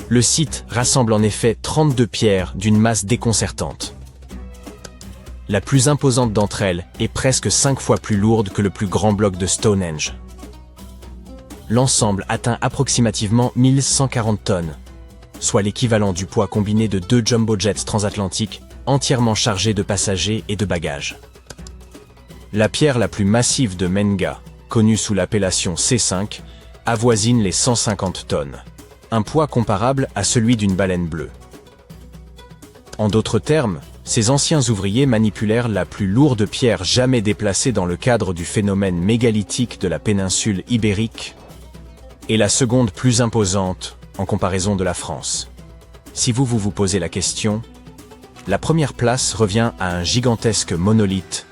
Le site rassemble en effet 32 pierres d'une masse déconcertante. La plus imposante d'entre elles est presque 5 fois plus lourde que le plus grand bloc de Stonehenge. L'ensemble atteint approximativement 1140 tonnes, soit l'équivalent du poids combiné de 2 jumbo jets transatlantiques entièrement chargés de passagers et de bagages. La pierre la plus massive de Menga, connue sous l'appellation C5, avoisine les 150 tonnes, un poids comparable à celui d'une baleine bleue. En d'autres termes, ces anciens ouvriers manipulèrent la plus lourde pierre jamais déplacée dans le cadre du phénomène mégalithique de la péninsule ibérique, et la seconde plus imposante en comparaison de la France. Si vous vous posez la question, la première place revient à un gigantesque monolithe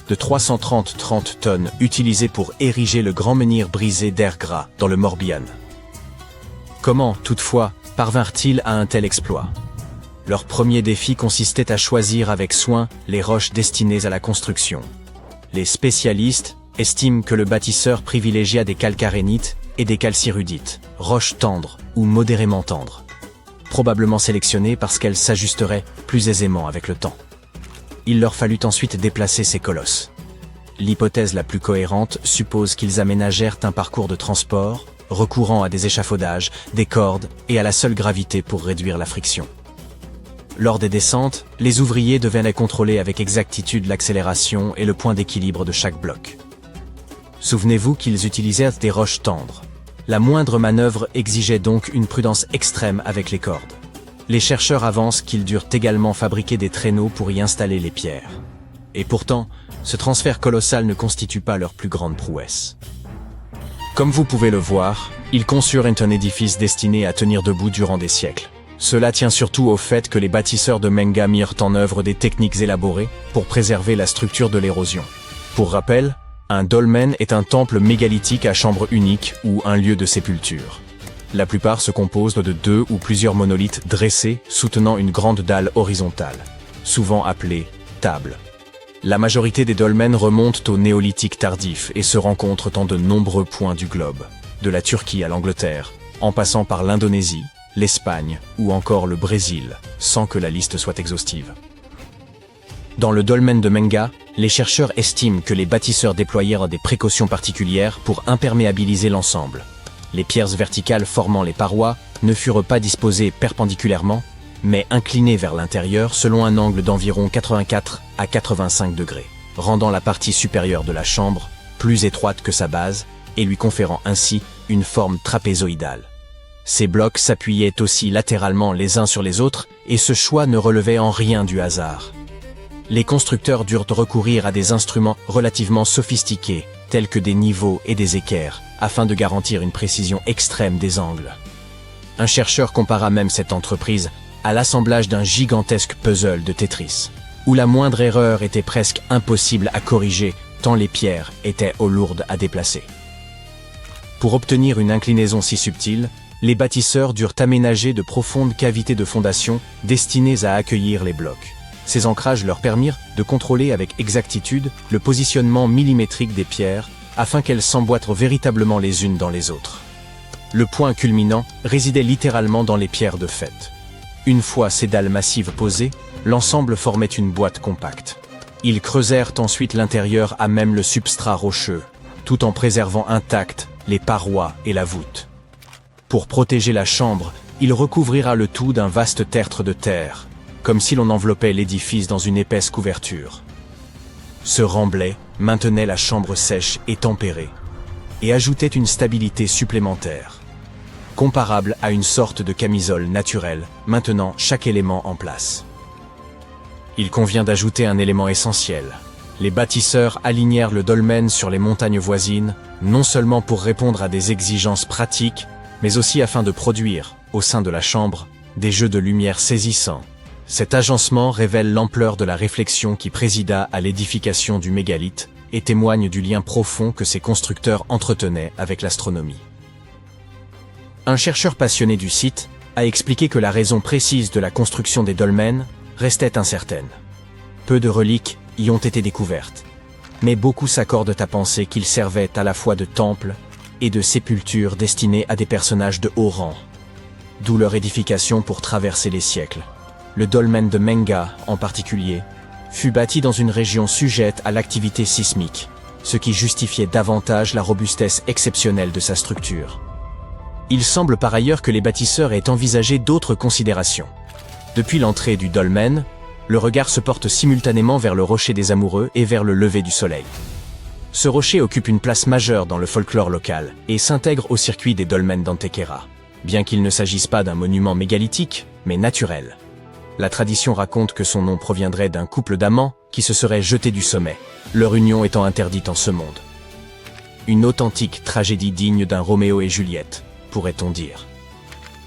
de 330 tonnes utilisé pour ériger le grand menhir brisé d'Ergra dans le Morbihan. Comment, toutefois, parvinrent-ils à un tel exploit? Leur premier défi consistait à choisir avec soin les roches destinées à la construction. Les spécialistes estiment que le bâtisseur privilégia des calcarénites et des calcirudites, roches tendres ou modérément tendres, probablement sélectionnées parce qu'elles s'ajusteraient plus aisément avec le temps. Il leur fallut ensuite déplacer ces colosses. L'hypothèse la plus cohérente suppose qu'ils aménagèrent un parcours de transport, recourant à des échafaudages, des cordes et à la seule gravité pour réduire la friction. Lors des descentes, les ouvriers devaient contrôler avec exactitude l'accélération et le point d'équilibre de chaque bloc. Souvenez-vous qu'ils utilisèrent des roches tendres. La moindre manœuvre exigeait donc une prudence extrême avec les cordes. Les chercheurs avancent qu'ils durent également fabriquer des traîneaux pour y installer les pierres. Et pourtant, ce transfert colossal ne constitue pas leur plus grande prouesse. Comme vous pouvez le voir, ils conçurent un édifice destiné à tenir debout durant des siècles. Cela tient surtout au fait que les bâtisseurs de Menga mirent en œuvre des techniques élaborées pour préserver la structure de l'érosion. Pour rappel, un dolmen est un temple mégalithique à chambre unique ou un lieu de sépulture. La plupart se composent de 2 ou plusieurs monolithes dressés soutenant une grande dalle horizontale, souvent appelée table. La majorité des dolmens remontent au néolithique tardif et se rencontrent en de nombreux points du globe, de la Turquie à l'Angleterre, en passant par l'Indonésie, l'Espagne ou encore le Brésil, sans que la liste soit exhaustive. Dans le dolmen de Menga, les chercheurs estiment que les bâtisseurs déployèrent des précautions particulières pour imperméabiliser l'ensemble. Les pierres verticales formant les parois ne furent pas disposées perpendiculairement, mais inclinées vers l'intérieur selon un angle d'environ 84 à 85 degrés, rendant la partie supérieure de la chambre plus étroite que sa base et lui conférant ainsi une forme trapézoïdale. Ces blocs s'appuyaient aussi latéralement les uns sur les autres et ce choix ne relevait en rien du hasard. Les constructeurs durent recourir à des instruments relativement sophistiqués, tels que des niveaux et des équerres, afin de garantir une précision extrême des angles. Un chercheur compara même cette entreprise à l'assemblage d'un gigantesque puzzle de Tetris, où la moindre erreur était presque impossible à corriger tant les pierres étaient lourdes à déplacer. Pour obtenir une inclinaison si subtile, les bâtisseurs durent aménager de profondes cavités de fondation destinées à accueillir les blocs. Ces ancrages leur permirent de contrôler avec exactitude le positionnement millimétrique des pierres afin qu'elles s'emboîtent véritablement les unes dans les autres. Le point culminant résidait littéralement dans les pierres de fait. Une fois ces dalles massives posées, l'ensemble formait une boîte compacte. Ils creusèrent ensuite l'intérieur à même le substrat rocheux, tout en préservant intactes les parois et la voûte. Pour protéger la chambre, il recouvrira le tout d'un vaste tertre de terre, comme si l'on enveloppait l'édifice dans une épaisse couverture. Ce remblai maintenait la chambre sèche et tempérée, et ajoutait une stabilité supplémentaire, comparable à une sorte de camisole naturelle, maintenant chaque élément en place. Il convient d'ajouter un élément essentiel. Les bâtisseurs alignèrent le dolmen sur les montagnes voisines, non seulement pour répondre à des exigences pratiques, mais aussi afin de produire, au sein de la chambre, des jeux de lumière saisissants. Cet agencement révèle l'ampleur de la réflexion qui présida à l'édification du mégalithe et témoigne du lien profond que ses constructeurs entretenaient avec l'astronomie. Un chercheur passionné du site a expliqué que la raison précise de la construction des dolmens restait incertaine. Peu de reliques y ont été découvertes, mais beaucoup s'accordent à penser qu'ils servaient à la fois de temples et de sépultures destinées à des personnages de haut rang, d'où leur édification pour traverser les siècles. Le dolmen de Menga, en particulier, fut bâti dans une région sujette à l'activité sismique, ce qui justifiait davantage la robustesse exceptionnelle de sa structure. Il semble par ailleurs que les bâtisseurs aient envisagé d'autres considérations. Depuis l'entrée du dolmen, le regard se porte simultanément vers le rocher des Amoureux et vers le lever du soleil. Ce rocher occupe une place majeure dans le folklore local et s'intègre au circuit des dolmens d'Antequera, bien qu'il ne s'agisse pas d'un monument mégalithique, mais naturel. La tradition raconte que son nom proviendrait d'un couple d'amants qui se seraient jetés du sommet, leur union étant interdite en ce monde. Une authentique tragédie digne d'un Roméo et Juliette, pourrait-on dire.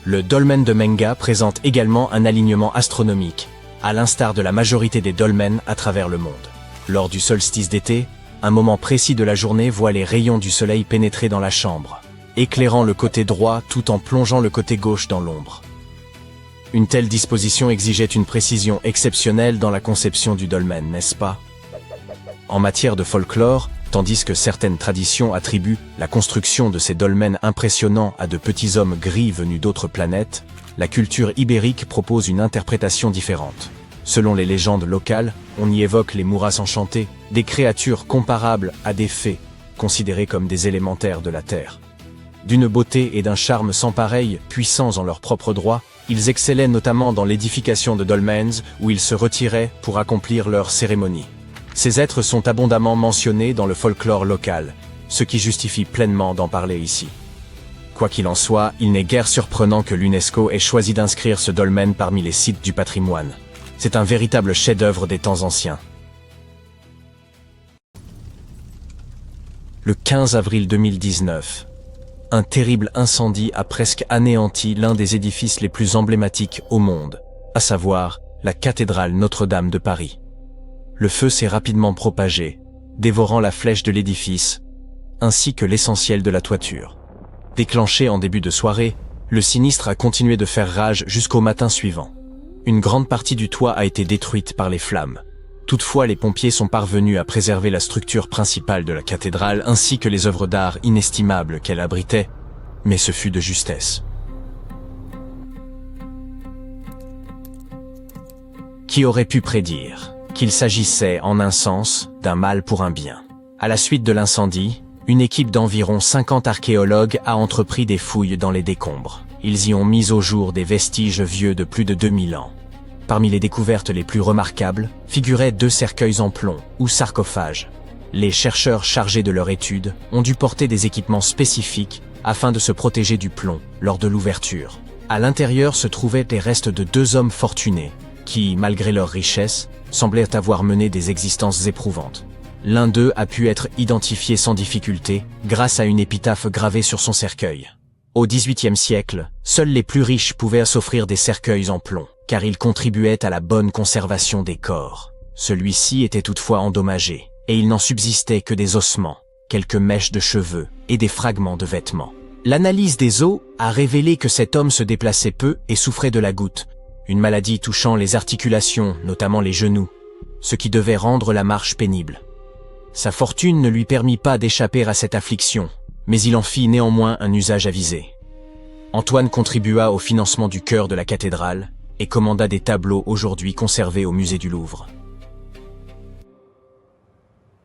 Le dolmen de Menga présente également un alignement astronomique, à l'instar de la majorité des dolmens à travers le monde. Lors du solstice d'été, un moment précis de la journée voit les rayons du soleil pénétrer dans la chambre, éclairant le côté droit tout en plongeant le côté gauche dans l'ombre. Une telle disposition exigeait une précision exceptionnelle dans la conception du dolmen, n'est-ce pas? En matière de folklore, tandis que certaines traditions attribuent la construction de ces dolmens impressionnants à de petits hommes gris venus d'autres planètes, la culture ibérique propose une interprétation différente. Selon les légendes locales, on y évoque les Mouras enchantés, des créatures comparables à des fées, considérées comme des élémentaires de la terre. D'une beauté et d'un charme sans pareil, puissants en leur propre droit, ils excellaient notamment dans l'édification de dolmens où ils se retiraient pour accomplir leurs cérémonies. Ces êtres sont abondamment mentionnés dans le folklore local, ce qui justifie pleinement d'en parler ici. Quoi qu'il en soit, il n'est guère surprenant que l'UNESCO ait choisi d'inscrire ce dolmen parmi les sites du patrimoine. C'est un véritable chef-d'œuvre des temps anciens. Le 15 avril 2019, un terrible incendie a presque anéanti l'un des édifices les plus emblématiques au monde, à savoir la cathédrale Notre-Dame de Paris. Le feu s'est rapidement propagé, dévorant la flèche de l'édifice, ainsi que l'essentiel de la toiture. Déclenché en début de soirée, le sinistre a continué de faire rage jusqu'au matin suivant. Une grande partie du toit a été détruite par les flammes. Toutefois, les pompiers sont parvenus à préserver la structure principale de la cathédrale ainsi que les œuvres d'art inestimables qu'elle abritait, mais ce fut de justesse. Qui aurait pu prédire qu'il s'agissait, en un sens, d'un mal pour un bien? À la suite de l'incendie, une équipe d'environ 50 archéologues a entrepris des fouilles dans les décombres. Ils y ont mis au jour des vestiges vieux de plus de 2000 ans. Parmi les découvertes les plus remarquables, figuraient 2 cercueils en plomb, ou sarcophages. Les chercheurs chargés de leur étude ont dû porter des équipements spécifiques afin de se protéger du plomb lors de l'ouverture. À l'intérieur se trouvaient les restes de 2 hommes fortunés, qui, malgré leur richesse, semblaient avoir mené des existences éprouvantes. L'un d'eux a pu être identifié sans difficulté, grâce à une épitaphe gravée sur son cercueil. Au XVIIIe siècle, seuls les plus riches pouvaient s'offrir des cercueils en plomb, car ils contribuaient à la bonne conservation des corps. Celui-ci était toutefois endommagé, et il n'en subsistait que des ossements, quelques mèches de cheveux et des fragments de vêtements. L'analyse des os a révélé que cet homme se déplaçait peu et souffrait de la goutte, une maladie touchant les articulations, notamment les genoux, ce qui devait rendre la marche pénible. Sa fortune ne lui permit pas d'échapper à cette affliction, mais il en fit néanmoins un usage avisé. Antoine contribua au financement du chœur de la cathédrale et commanda des tableaux aujourd'hui conservés au musée du Louvre.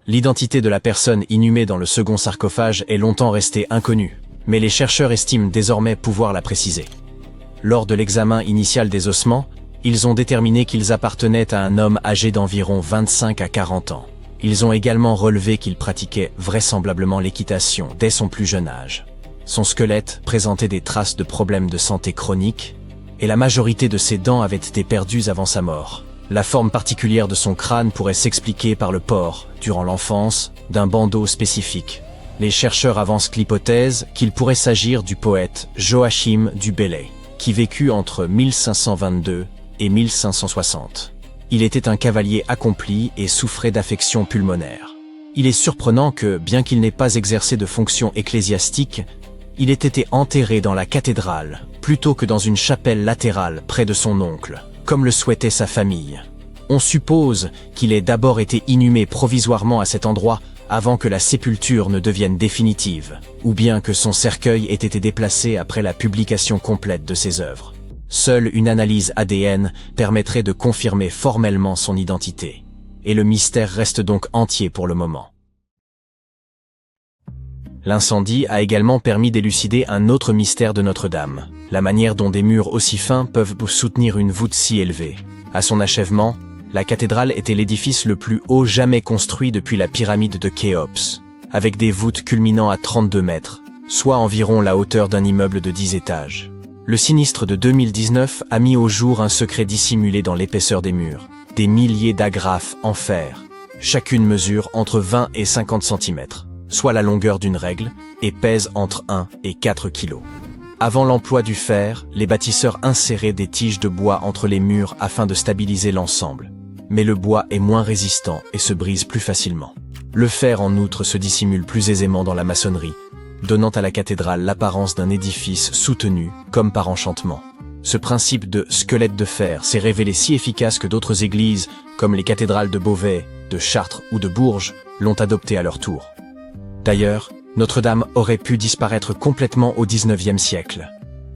L'identité de la personne inhumée dans le second sarcophage est longtemps restée inconnue, mais les chercheurs estiment désormais pouvoir la préciser. Lors de l'examen initial des ossements, ils ont déterminé qu'ils appartenaient à un homme âgé d'environ 25 à 40 ans. Ils ont également relevé qu'il pratiquait vraisemblablement l'équitation dès son plus jeune âge. Son squelette présentait des traces de problèmes de santé chroniques, et la majorité de ses dents avaient été perdues avant sa mort. La forme particulière de son crâne pourrait s'expliquer par le port, durant l'enfance, d'un bandeau spécifique. Les chercheurs avancent l'hypothèse qu'il pourrait s'agir du poète Joachim du Bellay, qui vécut entre 1522 et 1560. Il était un cavalier accompli et souffrait d'affections pulmonaires. Il est surprenant que, bien qu'il n'ait pas exercé de fonction ecclésiastique, il ait été enterré dans la cathédrale, plutôt que dans une chapelle latérale près de son oncle, comme le souhaitait sa famille. On suppose qu'il ait d'abord été inhumé provisoirement à cet endroit avant que la sépulture ne devienne définitive, ou bien que son cercueil ait été déplacé après la publication complète de ses œuvres. Seule une analyse ADN permettrait de confirmer formellement son identité, et le mystère reste donc entier pour le moment. L'incendie a également permis d'élucider un autre mystère de Notre-Dame, la manière dont des murs aussi fins peuvent soutenir une voûte si élevée. À son achèvement, la cathédrale était l'édifice le plus haut jamais construit depuis la pyramide de Khéops, avec des voûtes culminant à 32 mètres, soit environ la hauteur d'un immeuble de 10 étages. Le sinistre de 2019 a mis au jour un secret dissimulé dans l'épaisseur des murs, des milliers d'agrafes en fer. Chacune mesure entre 20 et 50 cm, soit la longueur d'une règle, et pèse entre 1 et 4 kg. Avant l'emploi du fer, les bâtisseurs inséraient des tiges de bois entre les murs afin de stabiliser l'ensemble. Mais le bois est moins résistant et se brise plus facilement. Le fer en outre se dissimule plus aisément dans la maçonnerie, donnant à la cathédrale l'apparence d'un édifice soutenu, comme par enchantement. Ce principe de squelette de fer s'est révélé si efficace que d'autres églises, comme les cathédrales de Beauvais, de Chartres ou de Bourges, l'ont adopté à leur tour. D'ailleurs, Notre-Dame aurait pu disparaître complètement au XIXe siècle.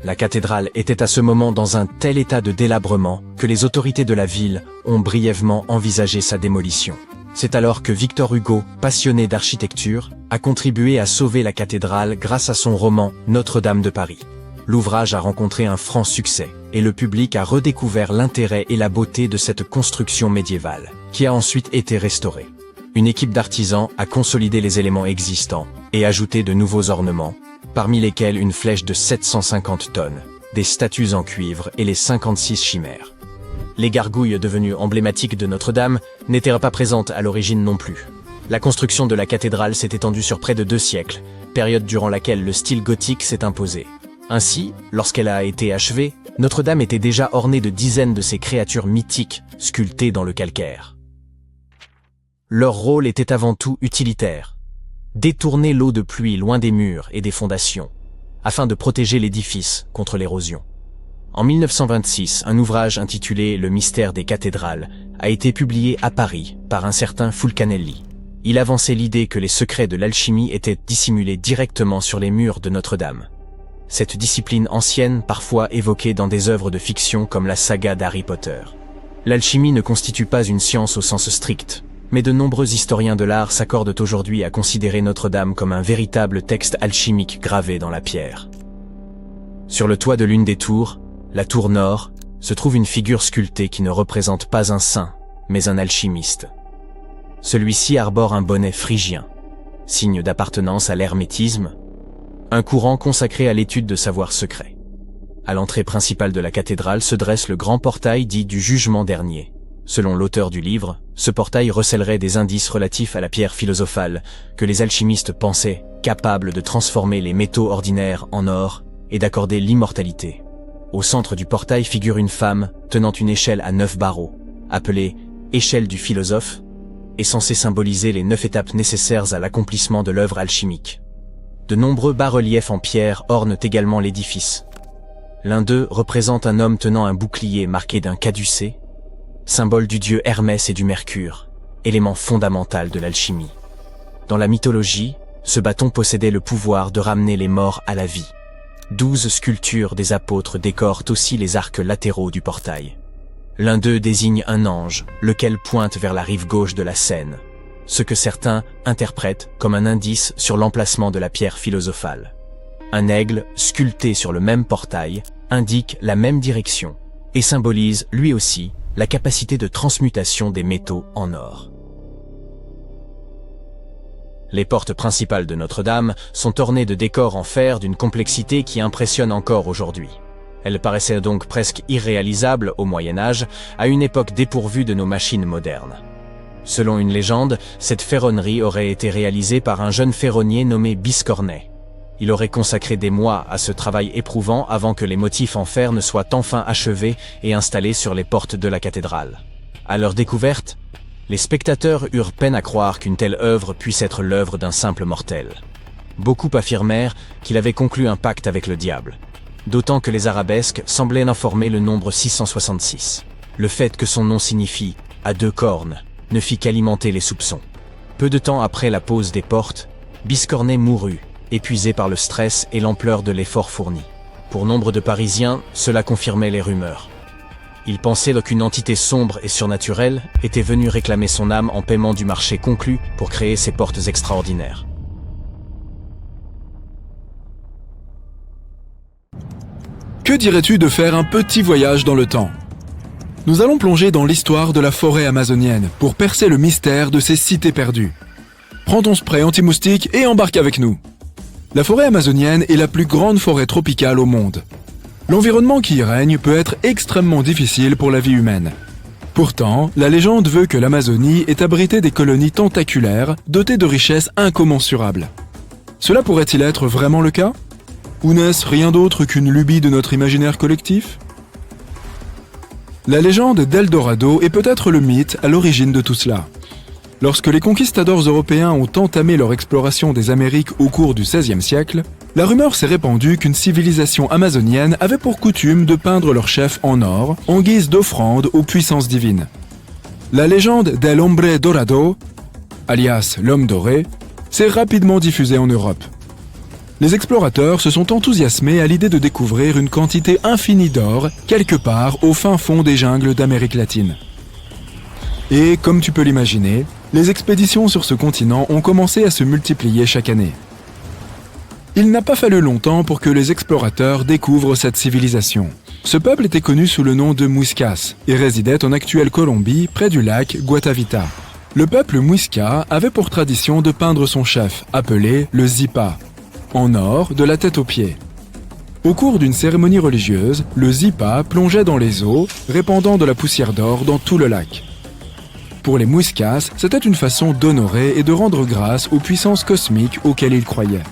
La cathédrale était à ce moment dans un tel état de délabrement que les autorités de la ville ont brièvement envisagé sa démolition. C'est alors que Victor Hugo, passionné d'architecture, a contribué à sauver la cathédrale grâce à son roman Notre-Dame de Paris. L'ouvrage a rencontré un franc succès, et le public a redécouvert l'intérêt et la beauté de cette construction médiévale, qui a ensuite été restaurée. Une équipe d'artisans a consolidé les éléments existants et ajouté de nouveaux ornements, parmi lesquels une flèche de 750 tonnes, des statues en cuivre et les 56 chimères. Les gargouilles devenues emblématiques de Notre-Dame n'étaient pas présentes à l'origine non plus. La construction de la cathédrale s'est étendue sur près de 2 siècles, période durant laquelle le style gothique s'est imposé. Ainsi, lorsqu'elle a été achevée, Notre-Dame était déjà ornée de dizaines de ces créatures mythiques sculptées dans le calcaire. Leur rôle était avant tout utilitaire. Détourner l'eau de pluie loin des murs et des fondations, afin de protéger l'édifice contre l'érosion. En 1926, un ouvrage intitulé « Le mystère des cathédrales » a été publié à Paris par un certain Fulcanelli. Il avançait l'idée que les secrets de l'alchimie étaient dissimulés directement sur les murs de Notre-Dame. Cette discipline ancienne, parfois évoquée dans des œuvres de fiction comme la saga d'Harry Potter. L'alchimie ne constitue pas une science au sens strict, mais de nombreux historiens de l'art s'accordent aujourd'hui à considérer Notre-Dame comme un véritable texte alchimique gravé dans la pierre. Sur le toit de l'une des tours, la tour nord, se trouve une figure sculptée qui ne représente pas un saint, mais un alchimiste. Celui-ci arbore un bonnet phrygien, signe d'appartenance à l'hermétisme, un courant consacré à l'étude de savoirs secrets. À l'entrée principale de la cathédrale se dresse le grand portail dit du jugement dernier. Selon l'auteur du livre, ce portail recèlerait des indices relatifs à la pierre philosophale que les alchimistes pensaient capables de transformer les métaux ordinaires en or et d'accorder l'immortalité. Au centre du portail figure une femme tenant une échelle à 9 barreaux, appelée « échelle du philosophe » et censée symboliser les 9 étapes nécessaires à l'accomplissement de l'œuvre alchimique. De nombreux bas-reliefs en pierre ornent également l'édifice. L'un d'eux représente un homme tenant un bouclier marqué d'un caducée, symbole du dieu Hermès et du mercure, élément fondamental de l'alchimie. Dans la mythologie, ce bâton possédait le pouvoir de ramener les morts à la vie. 12 sculptures des apôtres décorent aussi les arcs latéraux du portail. L'un d'eux désigne un ange, lequel pointe vers la rive gauche de la Seine, ce que certains interprètent comme un indice sur l'emplacement de la pierre philosophale. Un aigle, sculpté sur le même portail, indique la même direction et symbolise, lui aussi, la capacité de transmutation des métaux en or. Les portes principales de Notre-Dame sont ornées de décors en fer d'une complexité qui impressionne encore aujourd'hui. Elles paraissaient donc presque irréalisables au Moyen-Âge, à une époque dépourvue de nos machines modernes. Selon une légende, cette ferronnerie aurait été réalisée par un jeune ferronnier nommé Biscornet. Il aurait consacré des mois à ce travail éprouvant avant que les motifs en fer ne soient enfin achevés et installés sur les portes de la cathédrale. À leur découverte, les spectateurs eurent peine à croire qu'une telle œuvre puisse être l'œuvre d'un simple mortel. Beaucoup affirmèrent qu'il avait conclu un pacte avec le diable, d'autant que les arabesques semblaient informer le nombre 666. Le fait que son nom signifie « à deux cornes » ne fit qu'alimenter les soupçons. Peu de temps après la pose des portes, Biscornet mourut, épuisé par le stress et l'ampleur de l'effort fourni. Pour nombre de Parisiens, cela confirmait les rumeurs. Ils pensaient qu'une entité sombre et surnaturelle était venue réclamer son âme en paiement du marché conclu pour créer ces portes extraordinaires. Que dirais-tu de faire un petit voyage dans le temps ? Nous allons plonger dans l'histoire de la forêt amazonienne pour percer le mystère de ces cités perdues. Prends ton spray anti-moustique et embarque avec nous. La forêt amazonienne est la plus grande forêt tropicale au monde. L'environnement qui y règne peut être extrêmement difficile pour la vie humaine. Pourtant, la légende veut que l'Amazonie ait abrité des colonies tentaculaires dotées de richesses incommensurables. Cela pourrait-il être vraiment le cas ? Ou n'est-ce rien d'autre qu'une lubie de notre imaginaire collectif ? La légende d'Eldorado est peut-être le mythe à l'origine de tout cela. Lorsque les conquistadors européens ont entamé leur exploration des Amériques au cours du XVIe siècle, la rumeur s'est répandue qu'une civilisation amazonienne avait pour coutume de peindre leur chef en or en guise d'offrande aux puissances divines. La légende del Hombre Dorado, alias l'homme doré, s'est rapidement diffusée en Europe. Les explorateurs se sont enthousiasmés à l'idée de découvrir une quantité infinie d'or quelque part au fin fond des jungles d'Amérique latine. Et, comme tu peux l'imaginer, les expéditions sur ce continent ont commencé à se multiplier chaque année. Il n'a pas fallu longtemps pour que les explorateurs découvrent cette civilisation. Ce peuple était connu sous le nom de Muiscas et résidait en actuelle Colombie près du lac Guatavita. Le peuple Muisca avait pour tradition de peindre son chef, appelé le Zipa, en or de la tête aux pieds. Au cours d'une cérémonie religieuse, le Zipa plongeait dans les eaux, répandant de la poussière d'or dans tout le lac. Pour les Muiscas, c'était une façon d'honorer et de rendre grâce aux puissances cosmiques auxquelles ils croyaient.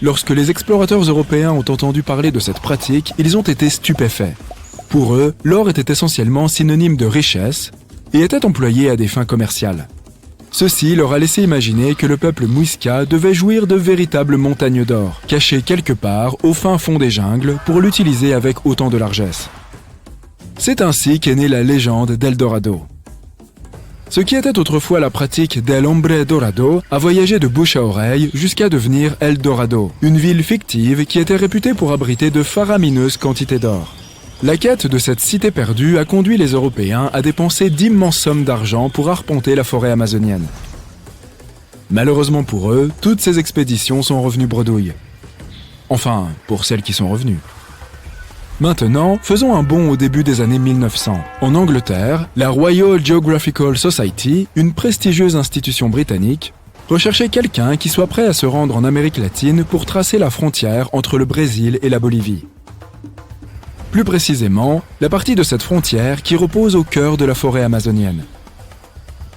Lorsque les explorateurs européens ont entendu parler de cette pratique, ils ont été stupéfaits. Pour eux, l'or était essentiellement synonyme de richesse et était employé à des fins commerciales. Ceci leur a laissé imaginer que le peuple Muisca devait jouir de véritables montagnes d'or, cachées quelque part au fin fond des jungles pour l'utiliser avec autant de largesse. C'est ainsi qu'est née la légende d'Eldorado. Ce qui était autrefois la pratique del Hombre Dorado a voyagé de bouche à oreille jusqu'à devenir Eldorado, une ville fictive qui était réputée pour abriter de faramineuses quantités d'or. La quête de cette cité perdue a conduit les Européens à dépenser d'immenses sommes d'argent pour arpenter la forêt amazonienne. Malheureusement pour eux, toutes ces expéditions sont revenues bredouilles. Enfin, pour celles qui sont revenues. Maintenant, faisons un bond au début des années 1900. En Angleterre, la Royal Geographical Society, une prestigieuse institution britannique, recherchait quelqu'un qui soit prêt à se rendre en Amérique latine pour tracer la frontière entre le Brésil et la Bolivie. Plus précisément, la partie de cette frontière qui repose au cœur de la forêt amazonienne.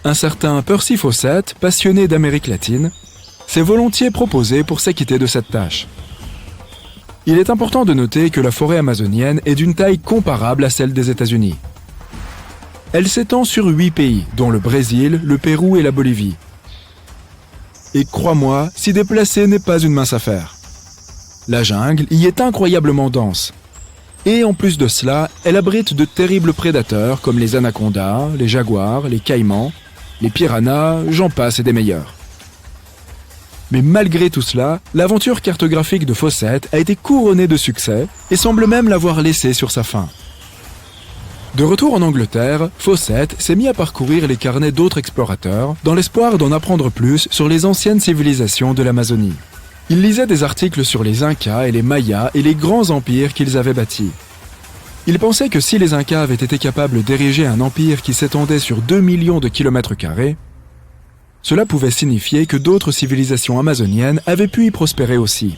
Un certain Percy Fawcett, passionné d'Amérique latine, s'est volontiers proposé pour s'acquitter de cette tâche. Il est important de noter que la forêt amazonienne est d'une taille comparable à celle des États-Unis. Elle s'étend sur 8 pays, dont le Brésil, le Pérou et la Bolivie. Et crois-moi, s'y déplacer n'est pas une mince affaire. La jungle y est incroyablement dense. Et en plus de cela, elle abrite de terribles prédateurs comme les anacondas, les jaguars, les caïmans, les piranhas, j'en passe et des meilleurs. Mais malgré tout cela, l'aventure cartographique de Fawcett a été couronnée de succès et semble même l'avoir laissé sur sa faim. De retour en Angleterre, Fawcett s'est mis à parcourir les carnets d'autres explorateurs dans l'espoir d'en apprendre plus sur les anciennes civilisations de l'Amazonie. Il lisait des articles sur les Incas et les Mayas et les grands empires qu'ils avaient bâtis. Il pensait que si les Incas avaient été capables d'ériger un empire qui s'étendait sur 2 millions de kilomètres carrés, cela pouvait signifier que d'autres civilisations amazoniennes avaient pu y prospérer aussi.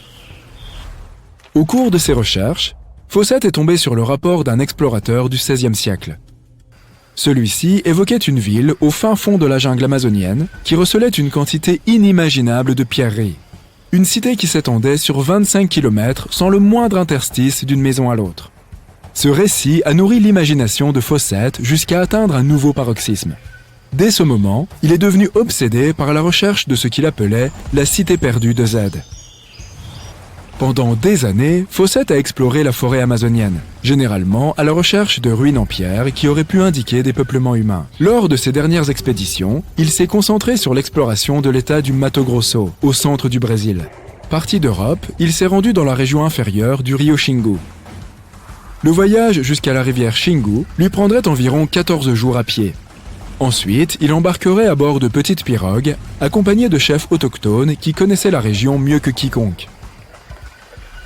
Au cours de ses recherches, Fawcett est tombé sur le rapport d'un explorateur du XVIe siècle. Celui-ci évoquait une ville au fin fond de la jungle amazonienne qui recelait une quantité inimaginable de pierreries. Une cité qui s'étendait sur 25 km sans le moindre interstice d'une maison à l'autre. Ce récit a nourri l'imagination de Fawcett jusqu'à atteindre un nouveau paroxysme. Dès ce moment, il est devenu obsédé par la recherche de ce qu'il appelait la cité perdue de Z. Pendant des années, Fawcett a exploré la forêt amazonienne, généralement à la recherche de ruines en pierre qui auraient pu indiquer des peuplements humains. Lors de ses dernières expéditions, il s'est concentré sur l'exploration de l'état du Mato Grosso, au centre du Brésil. Parti d'Europe, il s'est rendu dans la région inférieure du Rio Xingu. Le voyage jusqu'à la rivière Xingu lui prendrait environ 14 jours à pied. Ensuite, il embarquerait à bord de petites pirogues, accompagné de chefs autochtones qui connaissaient la région mieux que quiconque.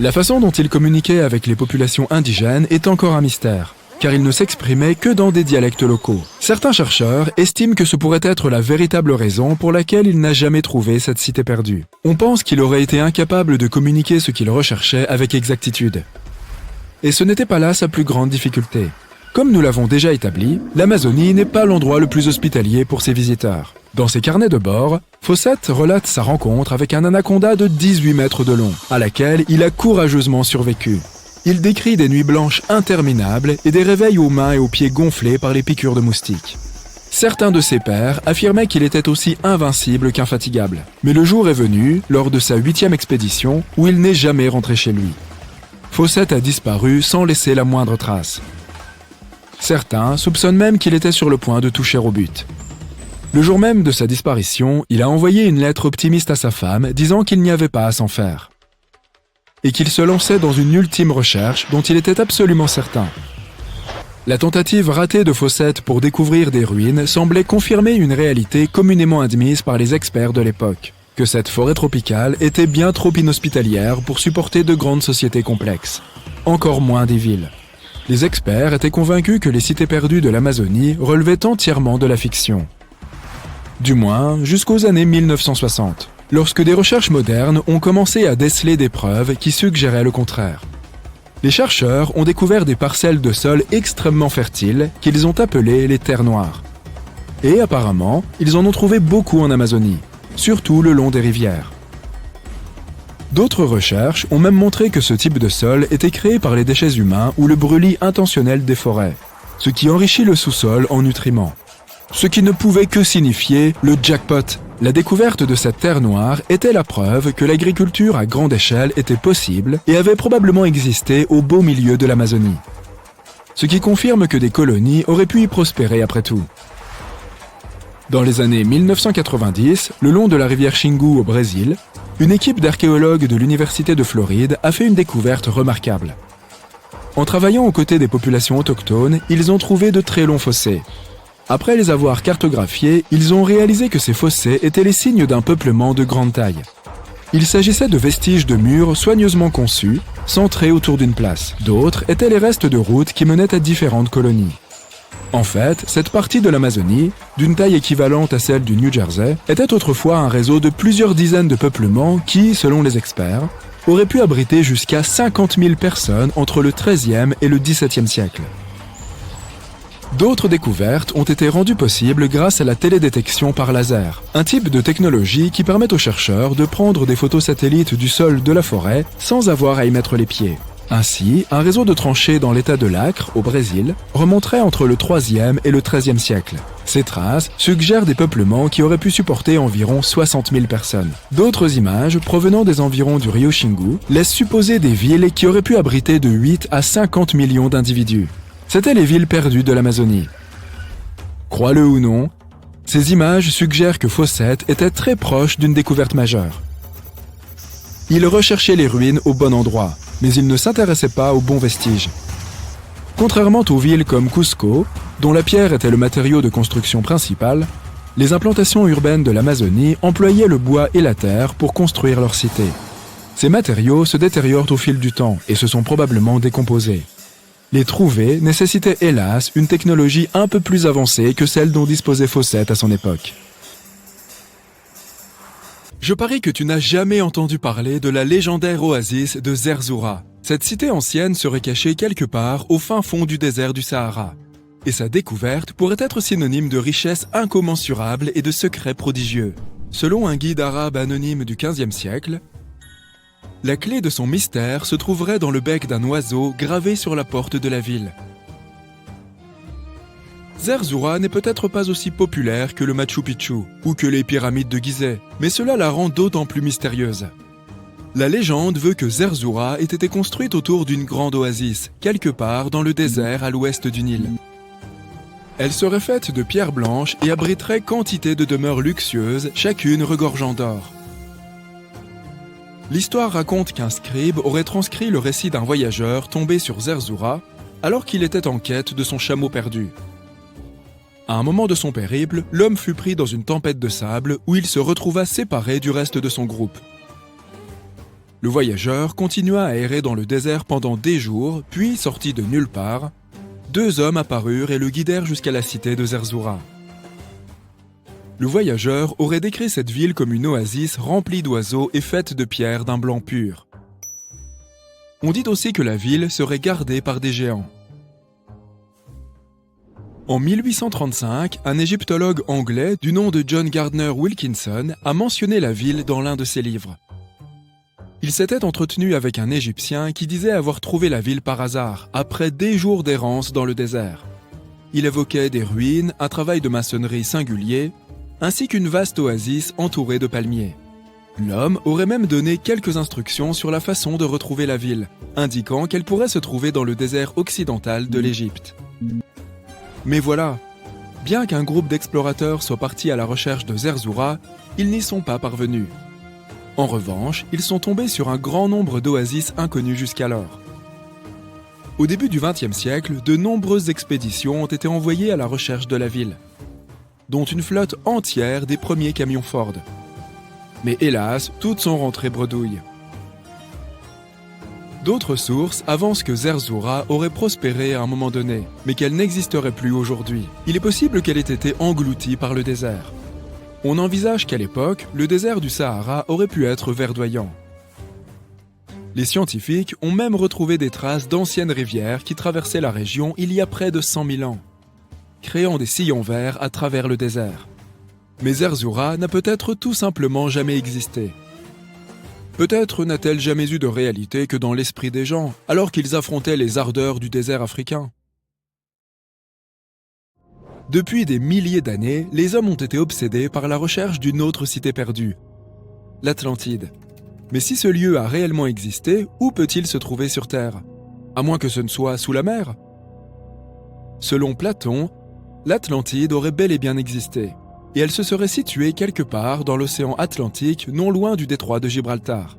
La façon dont il communiquait avec les populations indigènes est encore un mystère, car il ne s'exprimait que dans des dialectes locaux. Certains chercheurs estiment que ce pourrait être la véritable raison pour laquelle il n'a jamais trouvé cette cité perdue. On pense qu'il aurait été incapable de communiquer ce qu'il recherchait avec exactitude. Et ce n'était pas là sa plus grande difficulté. Comme nous l'avons déjà établi, l'Amazonie n'est pas l'endroit le plus hospitalier pour ses visiteurs. Dans ses carnets de bord, Fawcett relate sa rencontre avec un anaconda de 18 mètres de long, à laquelle il a courageusement survécu. Il décrit des nuits blanches interminables et des réveils aux mains et aux pieds gonflés par les piqûres de moustiques. Certains de ses pairs affirmaient qu'il était aussi invincible qu'infatigable. Mais le jour est venu, lors de sa 8e expédition, où il n'est jamais rentré chez lui. Fawcett a disparu sans laisser la moindre trace. Certains soupçonnent même qu'il était sur le point de toucher au but. Le jour même de sa disparition, il a envoyé une lettre optimiste à sa femme disant qu'il n'y avait pas à s'en faire. Et qu'il se lançait dans une ultime recherche dont il était absolument certain. La tentative ratée de Fawcett pour découvrir des ruines semblait confirmer une réalité communément admise par les experts de l'époque, que cette forêt tropicale était bien trop inhospitalière pour supporter de grandes sociétés complexes, encore moins des villes. Les experts étaient convaincus que les cités perdues de l'Amazonie relevaient entièrement de la fiction. Du moins, jusqu'aux années 1960, lorsque des recherches modernes ont commencé à déceler des preuves qui suggéraient le contraire. Les chercheurs ont découvert des parcelles de sol extrêmement fertiles qu'ils ont appelées les terres noires. Et apparemment, ils en ont trouvé beaucoup en Amazonie, surtout le long des rivières. D'autres recherches ont même montré que ce type de sol était créé par les déchets humains ou le brûlis intentionnel des forêts, ce qui enrichit le sous-sol en nutriments. Ce qui ne pouvait que signifier le jackpot. La découverte de cette terre noire était la preuve que l'agriculture à grande échelle était possible et avait probablement existé au beau milieu de l'Amazonie. Ce qui confirme que des colonies auraient pu y prospérer après tout. Dans les années 1990, le long de la rivière Xingu au Brésil, une équipe d'archéologues de l'Université de Floride a fait une découverte remarquable. En travaillant aux côtés des populations autochtones, ils ont trouvé de très longs fossés. Après les avoir cartographiés, ils ont réalisé que ces fossés étaient les signes d'un peuplement de grande taille. Il s'agissait de vestiges de murs soigneusement conçus, centrés autour d'une place. D'autres étaient les restes de routes qui menaient à différentes colonies. En fait, cette partie de l'Amazonie, d'une taille équivalente à celle du New Jersey, était autrefois un réseau de plusieurs dizaines de peuplements qui, selon les experts, auraient pu abriter jusqu'à 50 000 personnes entre le XIIIe et le XVIIe siècle. D'autres découvertes ont été rendues possibles grâce à la télédétection par laser, un type de technologie qui permet aux chercheurs de prendre des photos satellites du sol de la forêt sans avoir à y mettre les pieds. Ainsi, un réseau de tranchées dans l'état de l'Acre, au Brésil, remonterait entre le IIIe et le XIIIe siècle. Ces traces suggèrent des peuplements qui auraient pu supporter environ 60 000 personnes. D'autres images provenant des environs du rio Xingu laissent supposer des villes qui auraient pu abriter de 8 à 50 millions d'individus. C'étaient les villes perdues de l'Amazonie. Crois-le ou non, ces images suggèrent que Fawcett était très proche d'une découverte majeure. Il recherchait les ruines au bon endroit, mais il ne s'intéressait pas aux bons vestiges. Contrairement aux villes comme Cusco, dont la pierre était le matériau de construction principal, les implantations urbaines de l'Amazonie employaient le bois et la terre pour construire leurs cités. Ces matériaux se détériorent au fil du temps et se sont probablement décomposés. Les trouver nécessitait hélas une technologie un peu plus avancée que celle dont disposait Fawcett à son époque. Je parie que tu n'as jamais entendu parler de la légendaire oasis de Zerzura. Cette cité ancienne serait cachée quelque part au fin fond du désert du Sahara. Et sa découverte pourrait être synonyme de richesse incommensurable et de secrets prodigieux. Selon un guide arabe anonyme du XVe siècle, la clé de son mystère se trouverait dans le bec d'un oiseau gravé sur la porte de la ville. Zerzura n'est peut-être pas aussi populaire que le Machu Picchu ou que les pyramides de Gizeh, mais cela la rend d'autant plus mystérieuse. La légende veut que Zerzura ait été construite autour d'une grande oasis, quelque part dans le désert à l'ouest du Nil. Elle serait faite de pierres blanches et abriterait quantité de demeures luxueuses, chacune regorgeant d'or. L'histoire raconte qu'un scribe aurait transcrit le récit d'un voyageur tombé sur Zerzura alors qu'il était en quête de son chameau perdu. À un moment de son périple, l'homme fut pris dans une tempête de sable où il se retrouva séparé du reste de son groupe. Le voyageur continua à errer dans le désert pendant des jours, puis, sorti de nulle part, 2 hommes apparurent et le guidèrent jusqu'à la cité de Zerzura. Le voyageur aurait décrit cette ville comme une oasis remplie d'oiseaux et faite de pierres d'un blanc pur. On dit aussi que la ville serait gardée par des géants. En 1835, un égyptologue anglais du nom de John Gardner Wilkinson a mentionné la ville dans l'un de ses livres. Il s'était entretenu avec un Égyptien qui disait avoir trouvé la ville par hasard, après des jours d'errance dans le désert. Il évoquait des ruines, un travail de maçonnerie singulier, ainsi qu'une vaste oasis entourée de palmiers. L'homme aurait même donné quelques instructions sur la façon de retrouver la ville, indiquant qu'elle pourrait se trouver dans le désert occidental de l'Égypte. Mais voilà, bien qu'un groupe d'explorateurs soit parti à la recherche de Zerzura, ils n'y sont pas parvenus. En revanche, ils sont tombés sur un grand nombre d'oasis inconnues jusqu'alors. Au début du XXe siècle, de nombreuses expéditions ont été envoyées à la recherche de la ville, dont une flotte entière des premiers camions Ford. Mais hélas, toutes sont rentrées bredouilles. D'autres sources avancent que Zerzura aurait prospéré à un moment donné, mais qu'elle n'existerait plus aujourd'hui. Il est possible qu'elle ait été engloutie par le désert. On envisage qu'à l'époque, le désert du Sahara aurait pu être verdoyant. Les scientifiques ont même retrouvé des traces d'anciennes rivières qui traversaient la région il y a près de 100 000 ans, créant des sillons verts à travers le désert. Mais Zerzura n'a peut-être tout simplement jamais existé. Peut-être n'a-t-elle jamais eu de réalité que dans l'esprit des gens, alors qu'ils affrontaient les ardeurs du désert africain. Depuis des milliers d'années, les hommes ont été obsédés par la recherche d'une autre cité perdue, l'Atlantide. Mais si ce lieu a réellement existé, où peut-il se trouver sur Terre? À moins que ce ne soit sous la mer. Selon Platon, l'Atlantide aurait bel et bien existé, et elle se serait située quelque part dans l'océan Atlantique, non loin du détroit de Gibraltar.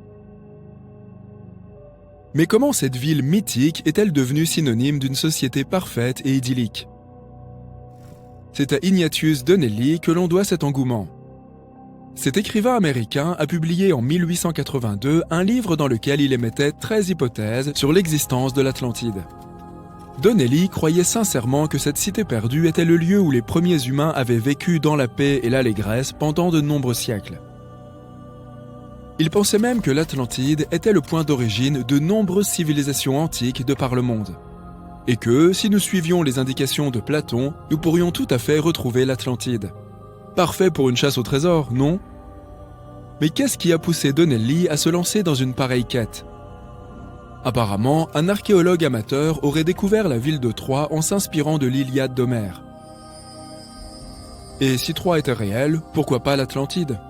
Mais comment cette ville mythique est-elle devenue synonyme d'une société parfaite et idyllique? C'est à Ignatius Donnelly que l'on doit cet engouement. Cet écrivain américain a publié en 1882 un livre dans lequel il émettait 13 hypothèses sur l'existence de l'Atlantide. Donnelly croyait sincèrement que cette cité perdue était le lieu où les premiers humains avaient vécu dans la paix et l'allégresse pendant de nombreux siècles. Il pensait même que l'Atlantide était le point d'origine de nombreuses civilisations antiques de par le monde. Et que, si nous suivions les indications de Platon, nous pourrions tout à fait retrouver l'Atlantide. Parfait pour une chasse au trésor, non? Mais qu'est-ce qui a poussé Donnelly à se lancer dans une pareille quête? Apparemment, un archéologue amateur aurait découvert la ville de Troie en s'inspirant de l'Iliade d'Homère. Et si Troie était réelle, pourquoi pas l'Atlantide?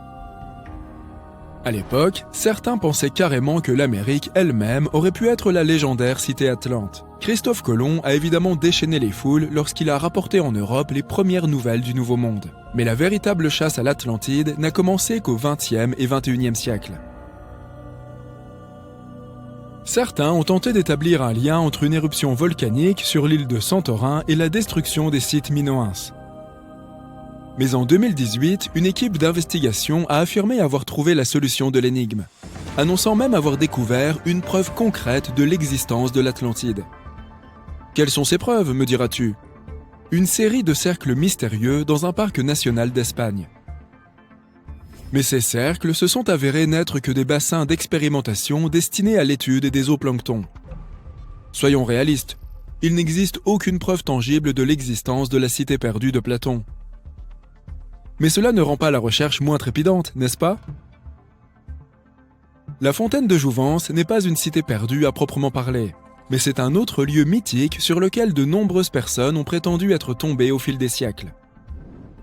À l'époque, certains pensaient carrément que l'Amérique elle-même aurait pu être la légendaire cité Atlante. Christophe Colomb a évidemment déchaîné les foules lorsqu'il a rapporté en Europe les premières nouvelles du Nouveau Monde. Mais la véritable chasse à l'Atlantide n'a commencé qu'au XXe et XXIe siècle. Certains ont tenté d'établir un lien entre une éruption volcanique sur l'île de Santorin et la destruction des sites minoens. Mais en 2018, une équipe d'investigation a affirmé avoir trouvé la solution de l'énigme, annonçant même avoir découvert une preuve concrète de l'existence de l'Atlantide. Quelles sont ces preuves, me diras-tu? Une série de cercles mystérieux dans un parc national d'Espagne. Mais ces cercles se sont avérés n'être que des bassins d'expérimentation destinés à l'étude des zooplanctons. Soyons réalistes, il n'existe aucune preuve tangible de l'existence de la cité perdue de Platon. Mais cela ne rend pas la recherche moins trépidante, n'est-ce pas? La fontaine de Jouvence n'est pas une cité perdue à proprement parler, mais c'est un autre lieu mythique sur lequel de nombreuses personnes ont prétendu être tombées au fil des siècles.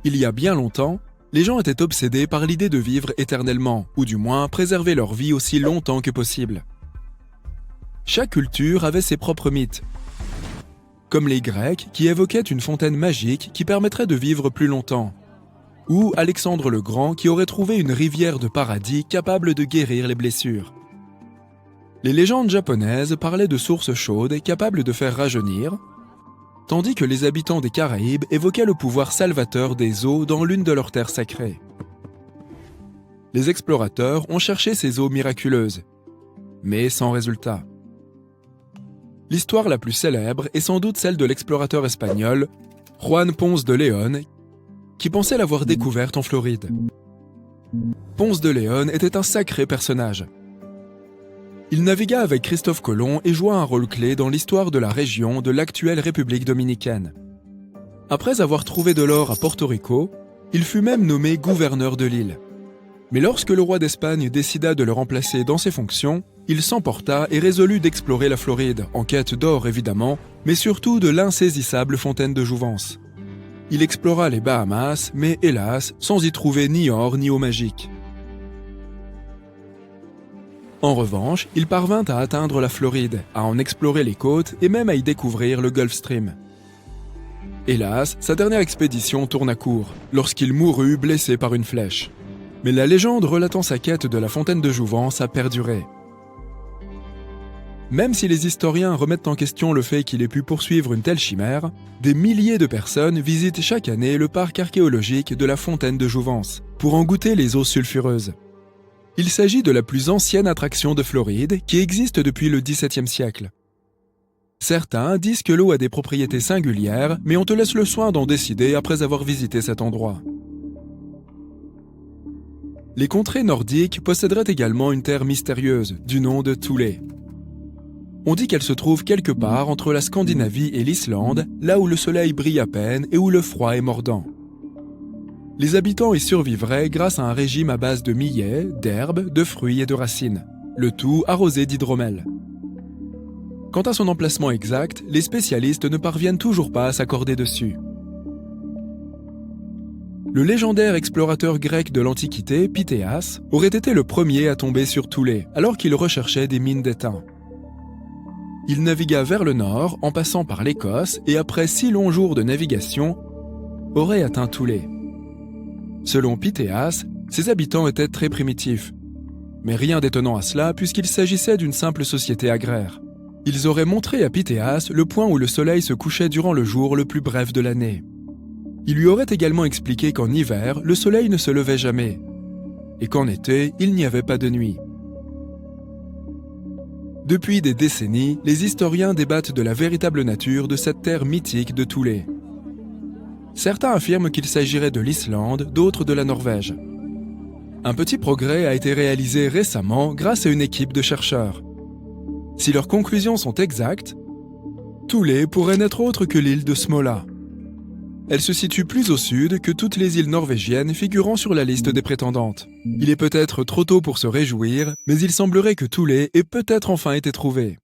Il y a bien longtemps, les gens étaient obsédés par l'idée de vivre éternellement, ou du moins préserver leur vie aussi longtemps que possible. Chaque culture avait ses propres mythes, comme les Grecs qui évoquaient une fontaine magique qui permettrait de vivre plus longtemps, ou Alexandre le Grand qui aurait trouvé une rivière de paradis capable de guérir les blessures. Les légendes japonaises parlaient de sources chaudes capables de faire rajeunir, tandis que les habitants des Caraïbes évoquaient le pouvoir salvateur des eaux dans l'une de leurs terres sacrées. Les explorateurs ont cherché ces eaux miraculeuses, mais sans résultat. L'histoire la plus célèbre est sans doute celle de l'explorateur espagnol Juan Ponce de León, qui pensait l'avoir découverte en Floride. Ponce de León était un sacré personnage. Il navigua avec Christophe Colomb et joua un rôle clé dans l'histoire de la région de l'actuelle République dominicaine. Après avoir trouvé de l'or à Porto Rico, il fut même nommé gouverneur de l'île. Mais lorsque le roi d'Espagne décida de le remplacer dans ses fonctions, il s'emporta et résolut d'explorer la Floride, en quête d'or évidemment, mais surtout de l'insaisissable fontaine de Jouvence. Il explora les Bahamas, mais hélas, sans y trouver ni or ni eau magique. En revanche, il parvint à atteindre la Floride, à en explorer les côtes et même à y découvrir le Gulf Stream. Hélas, sa dernière expédition tourna court, lorsqu'il mourut blessé par une flèche. Mais la légende relatant sa quête de la fontaine de Jouvence a perduré. Même si les historiens remettent en question le fait qu'il ait pu poursuivre une telle chimère, des milliers de personnes visitent chaque année le parc archéologique de la fontaine de Jouvence pour en goûter les eaux sulfureuses. Il s'agit de la plus ancienne attraction de Floride qui existe depuis le XVIIe siècle. Certains disent que l'eau a des propriétés singulières, mais on te laisse le soin d'en décider après avoir visité cet endroit. Les contrées nordiques posséderaient également une terre mystérieuse, du nom de Thule. On dit qu'elle se trouve quelque part entre la Scandinavie et l'Islande, là où le soleil brille à peine et où le froid est mordant. Les habitants y survivraient grâce à un régime à base de millet, d'herbes, de fruits et de racines, le tout arrosé d'hydromel. Quant à son emplacement exact, les spécialistes ne parviennent toujours pas à s'accorder dessus. Le légendaire explorateur grec de l'Antiquité, Pythéas, aurait été le premier à tomber sur Thule, alors qu'il recherchait des mines d'étain. Il navigua vers le nord en passant par l'Écosse et après 6 longs jours de navigation, aurait atteint Thule. Selon Pythéas, ses habitants étaient très primitifs. Mais rien d'étonnant à cela puisqu'il s'agissait d'une simple société agraire. Ils auraient montré à Pythéas le point où le soleil se couchait durant le jour le plus bref de l'année. Il lui aurait également expliqué qu'en hiver, le soleil ne se levait jamais, et qu'en été, il n'y avait pas de nuit. Depuis des décennies, les historiens débattent de la véritable nature de cette terre mythique de Thule. Certains affirment qu'il s'agirait de l'Islande, d'autres de la Norvège. Un petit progrès a été réalisé récemment grâce à une équipe de chercheurs. Si leurs conclusions sont exactes, Thule pourrait n'être autre que l'île de Smola. Elle se situe plus au sud que toutes les îles norvégiennes figurant sur la liste des prétendantes. Il est peut-être trop tôt pour se réjouir, mais il semblerait que Thule ait peut-être enfin été trouvé.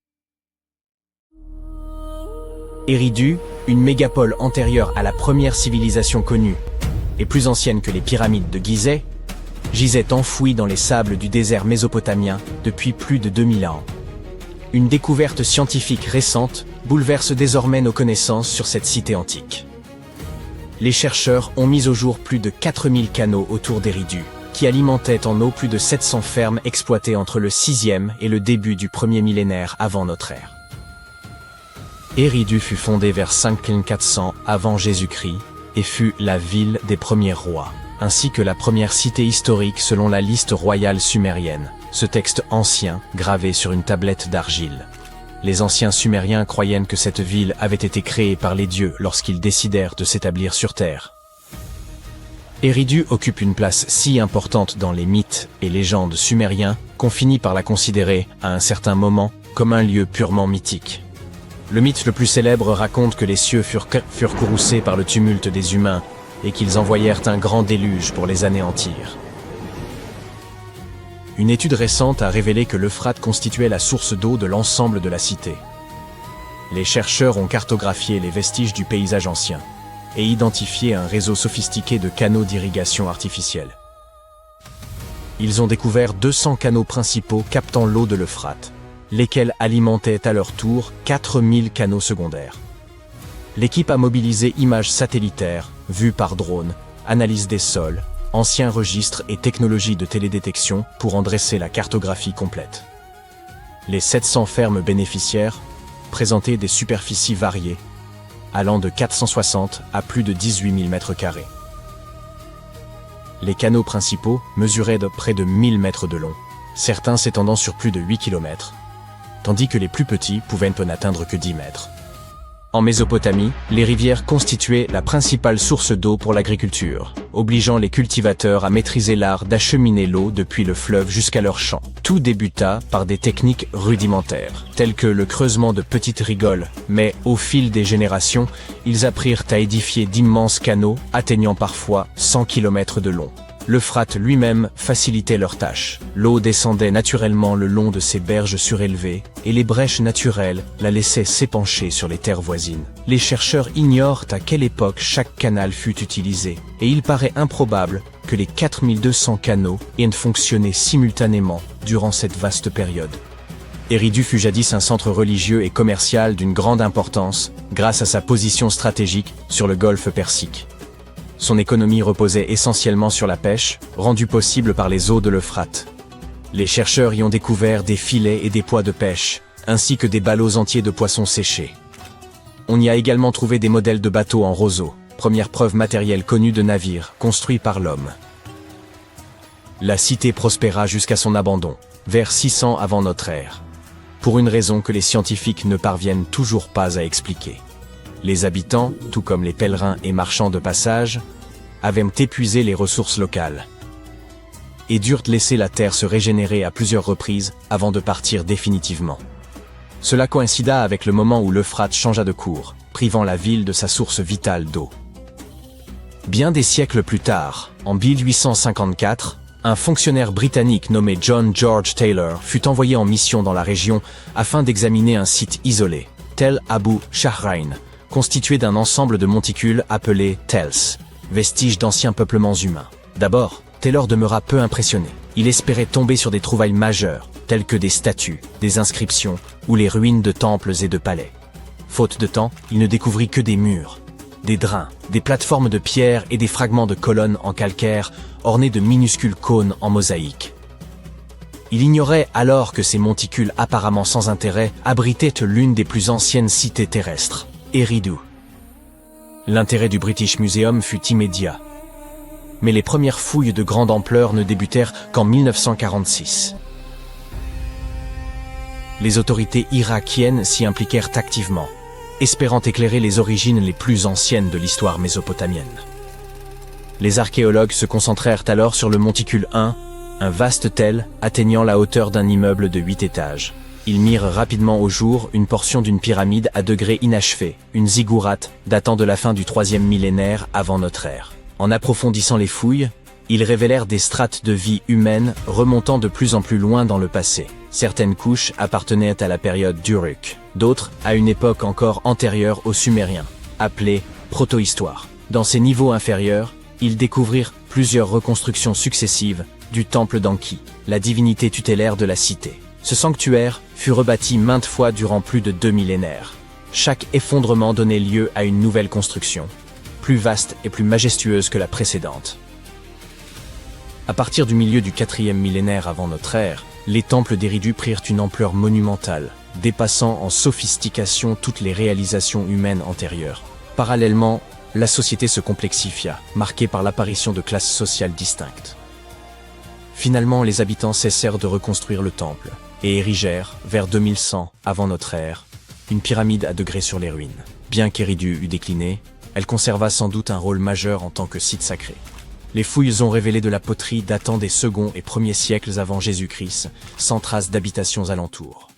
Eridu, une mégapole antérieure à la première civilisation connue. et plus ancienne que les pyramides de Gizeh, gisaient enfouies dans les sables du désert mésopotamien depuis plus de 2000 ans. Une découverte scientifique récente bouleverse désormais nos connaissances sur cette cité antique. Les chercheurs ont mis au jour plus de 4000 canaux autour d'Éridu, qui alimentaient en eau plus de 700 fermes exploitées entre le 6e et le début du 1er millénaire avant notre ère. Eridu fut fondée vers 5400 avant Jésus-Christ et fut la ville des premiers rois, ainsi que la première cité historique selon la liste royale sumérienne, ce texte ancien gravé sur une tablette d'argile. Les anciens Sumériens croyaient que cette ville avait été créée par les dieux lorsqu'ils décidèrent de s'établir sur Terre. Eridu occupe une place si importante dans les mythes et légendes sumériens qu'on finit par la considérer, à un certain moment, comme un lieu purement mythique. Le mythe le plus célèbre raconte que les cieux furent courroucés par le tumulte des humains et qu'ils envoyèrent un grand déluge pour les anéantir. Une étude récente a révélé que l'Euphrate constituait la source d'eau de l'ensemble de la cité. Les chercheurs ont cartographié les vestiges du paysage ancien et identifié un réseau sophistiqué de canaux d'irrigation artificielle. Ils ont découvert 200 canaux principaux captant l'eau de l'Euphrate, lesquels alimentaient à leur tour 4000 canaux secondaires. L'équipe a mobilisé images satellitaires, vues par drone, analyse des sols, anciens registres et technologies de télédétection pour en dresser la cartographie complète. Les 700 fermes bénéficiaires présentaient des superficies variées, allant de 460 à plus de 18 000 m². Les canaux principaux mesuraient de près de 1000 mètres de long, certains s'étendant sur plus de 8 km, tandis que les plus petits pouvaient n'atteindre que 10 mètres. En Mésopotamie, les rivières constituaient la principale source d'eau pour l'agriculture, obligeant les cultivateurs à maîtriser l'art d'acheminer l'eau depuis le fleuve jusqu'à leurs champs. Tout débuta par des techniques rudimentaires, telles que le creusement de petites rigoles, mais au fil des générations, ils apprirent à édifier d'immenses canaux atteignant parfois 100 km de long. L'Euphrate lui-même facilitait leurs tâches. L'eau descendait naturellement le long de ces berges surélevées, et les brèches naturelles la laissaient s'épancher sur les terres voisines. Les chercheurs ignorent à quelle époque chaque canal fut utilisé, et il paraît improbable que les 4200 canaux aient fonctionné simultanément durant cette vaste période. Eridu fut jadis un centre religieux et commercial d'une grande importance, grâce à sa position stratégique sur le golfe Persique. Son économie reposait essentiellement sur la pêche, rendue possible par les eaux de l'Euphrate. Les chercheurs y ont découvert des filets et des poids de pêche, ainsi que des ballots entiers de poissons séchés. On y a également trouvé des modèles de bateaux en roseau, première preuve matérielle connue de navires construits par l'homme. La cité prospéra jusqu'à son abandon, vers 600 avant notre ère, pour une raison que les scientifiques ne parviennent toujours pas à expliquer. Les habitants, tout comme les pèlerins et marchands de passage, avaient épuisé les ressources locales et durent laisser la terre se régénérer à plusieurs reprises avant de partir définitivement. Cela coïncida avec le moment où l'Euphrate changea de cours, privant la ville de sa source vitale d'eau. Bien des siècles plus tard, en 1854, un fonctionnaire britannique nommé John George Taylor fut envoyé en mission dans la région afin d'examiner un site isolé, Tel Abu Shahrain, constitué d'un ensemble de monticules appelés Tels, vestiges d'anciens peuplements humains. D'abord, Taylor demeura peu impressionné. Il espérait tomber sur des trouvailles majeures, telles que des statues, des inscriptions ou les ruines de temples et de palais. Faute de temps, il ne découvrit que des murs, des drains, des plateformes de pierre et des fragments de colonnes en calcaire ornés de minuscules cônes en mosaïque. Il ignorait alors que ces monticules apparemment sans intérêt abritaient l'une des plus anciennes cités terrestres, Eridu. L'intérêt du British Museum fut immédiat, mais les premières fouilles de grande ampleur ne débutèrent qu'en 1946. Les autorités irakiennes s'y impliquèrent activement, espérant éclairer les origines les plus anciennes de l'histoire mésopotamienne. Les archéologues se concentrèrent alors sur le monticule 1, un vaste tel atteignant la hauteur d'un immeuble de 8 étages. Ils mirent rapidement au jour une portion d'une pyramide à degrés inachevés, une ziggourate datant de la fin du 3e millénaire avant notre ère. En approfondissant les fouilles, ils révélèrent des strates de vie humaine remontant de plus en plus loin dans le passé. Certaines couches appartenaient à la période d'Uruk, d'autres à une époque encore antérieure aux Sumériens, appelée protohistoire. Dans ces niveaux inférieurs, ils découvrirent plusieurs reconstructions successives du temple d'Anki, la divinité tutélaire de la cité. Ce sanctuaire fut rebâti maintes fois durant plus de 2 millénaires. Chaque effondrement donnait lieu à une nouvelle construction, plus vaste et plus majestueuse que la précédente. À partir du milieu du 4e millénaire avant notre ère, les temples d'Eridu prirent une ampleur monumentale, dépassant en sophistication toutes les réalisations humaines antérieures. Parallèlement, la société se complexifia, marquée par l'apparition de classes sociales distinctes. Finalement, les habitants cessèrent de reconstruire le temple et érigèrent, vers 2100 avant notre ère, une pyramide à degrés sur les ruines. Bien qu'Eridu eût décliné, elle conserva sans doute un rôle majeur en tant que site sacré. Les fouilles ont révélé de la poterie datant des seconds et premiers siècles avant Jésus-Christ, sans trace d'habitations alentours.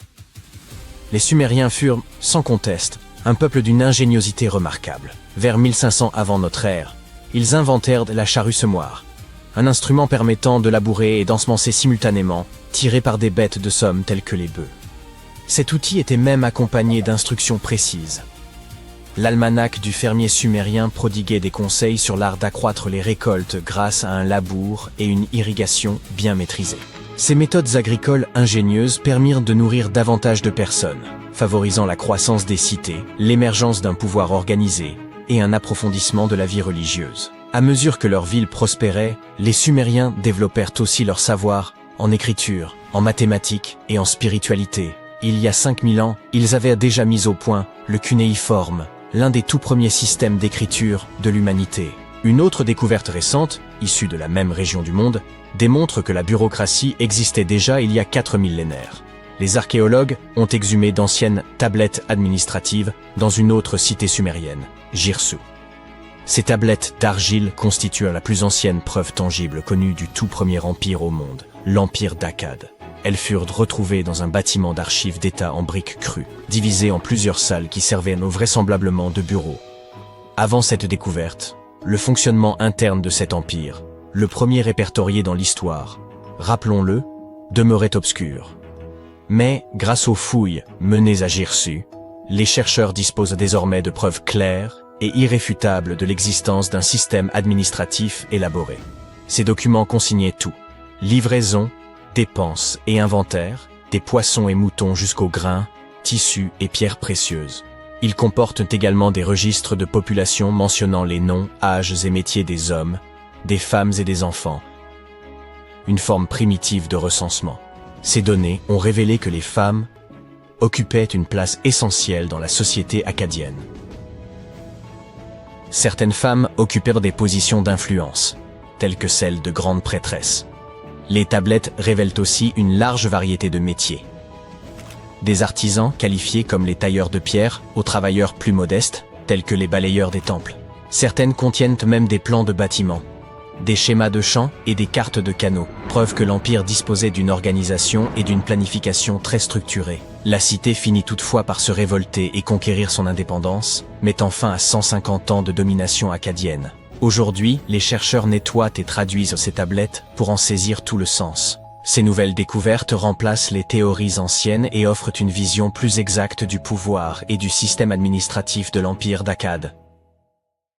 Les Sumériens furent, sans conteste, un peuple d'une ingéniosité remarquable. Vers 1500 avant notre ère, ils inventèrent la charrue semoir, un instrument permettant de labourer et d'ensemencer simultanément, tiré par des bêtes de somme telles que les bœufs. Cet outil était même accompagné d'instructions précises. L'almanach du fermier sumérien prodiguait des conseils sur l'art d'accroître les récoltes grâce à un labour et une irrigation bien maîtrisée. Ces méthodes agricoles ingénieuses permirent de nourrir davantage de personnes, favorisant la croissance des cités, l'émergence d'un pouvoir organisé et un approfondissement de la vie religieuse. À mesure que leur ville prospérait, les Sumériens développèrent aussi leur savoir en écriture, en mathématiques et en spiritualité. Il y a 5000 ans, ils avaient déjà mis au point le cunéiforme, l'un des tout premiers systèmes d'écriture de l'humanité. Une autre découverte récente, issue de la même région du monde, démontre que la bureaucratie existait déjà il y a 4 millénaires. Les archéologues ont exhumé d'anciennes tablettes administratives dans une autre cité sumérienne, Girsu. Ces tablettes d'argile constituent la plus ancienne preuve tangible connue du tout premier empire au monde, l'empire d'Akkad. Elles furent retrouvées dans un bâtiment d'archives d'État en briques crues, divisé en plusieurs salles qui servaient vraisemblablement de bureaux. Avant cette découverte, le fonctionnement interne de cet empire, le premier répertorié dans l'histoire, rappelons-le, demeurait obscur. Mais, grâce aux fouilles menées à Girsu, les chercheurs disposent désormais de preuves claires et irréfutables de l'existence d'un système administratif élaboré. Ces documents consignaient tout: livraison, dépenses et inventaire, des poissons et moutons jusqu'aux grains, tissus et pierres précieuses. Ils comportent également des registres de population mentionnant les noms, âges et métiers des hommes, des femmes et des enfants. Une forme primitive de recensement. Ces données ont révélé que les femmes occupaient une place essentielle dans la société akkadienne. Certaines femmes occupèrent des positions d'influence, telles que celles de grandes prêtresses. Les tablettes révèlent aussi une large variété de métiers. Des artisans qualifiés comme les tailleurs de pierre aux travailleurs plus modestes, tels que les balayeurs des temples. Certaines contiennent même des plans de bâtiments, des schémas de champs et des cartes de canaux, preuve que l'Empire disposait d'une organisation et d'une planification très structurée. La cité finit toutefois par se révolter et conquérir son indépendance, mettant fin à 150 ans de domination akkadienne. Aujourd'hui, les chercheurs nettoient et traduisent ces tablettes pour en saisir tout le sens. Ces nouvelles découvertes remplacent les théories anciennes et offrent une vision plus exacte du pouvoir et du système administratif de l'Empire d'Akkad.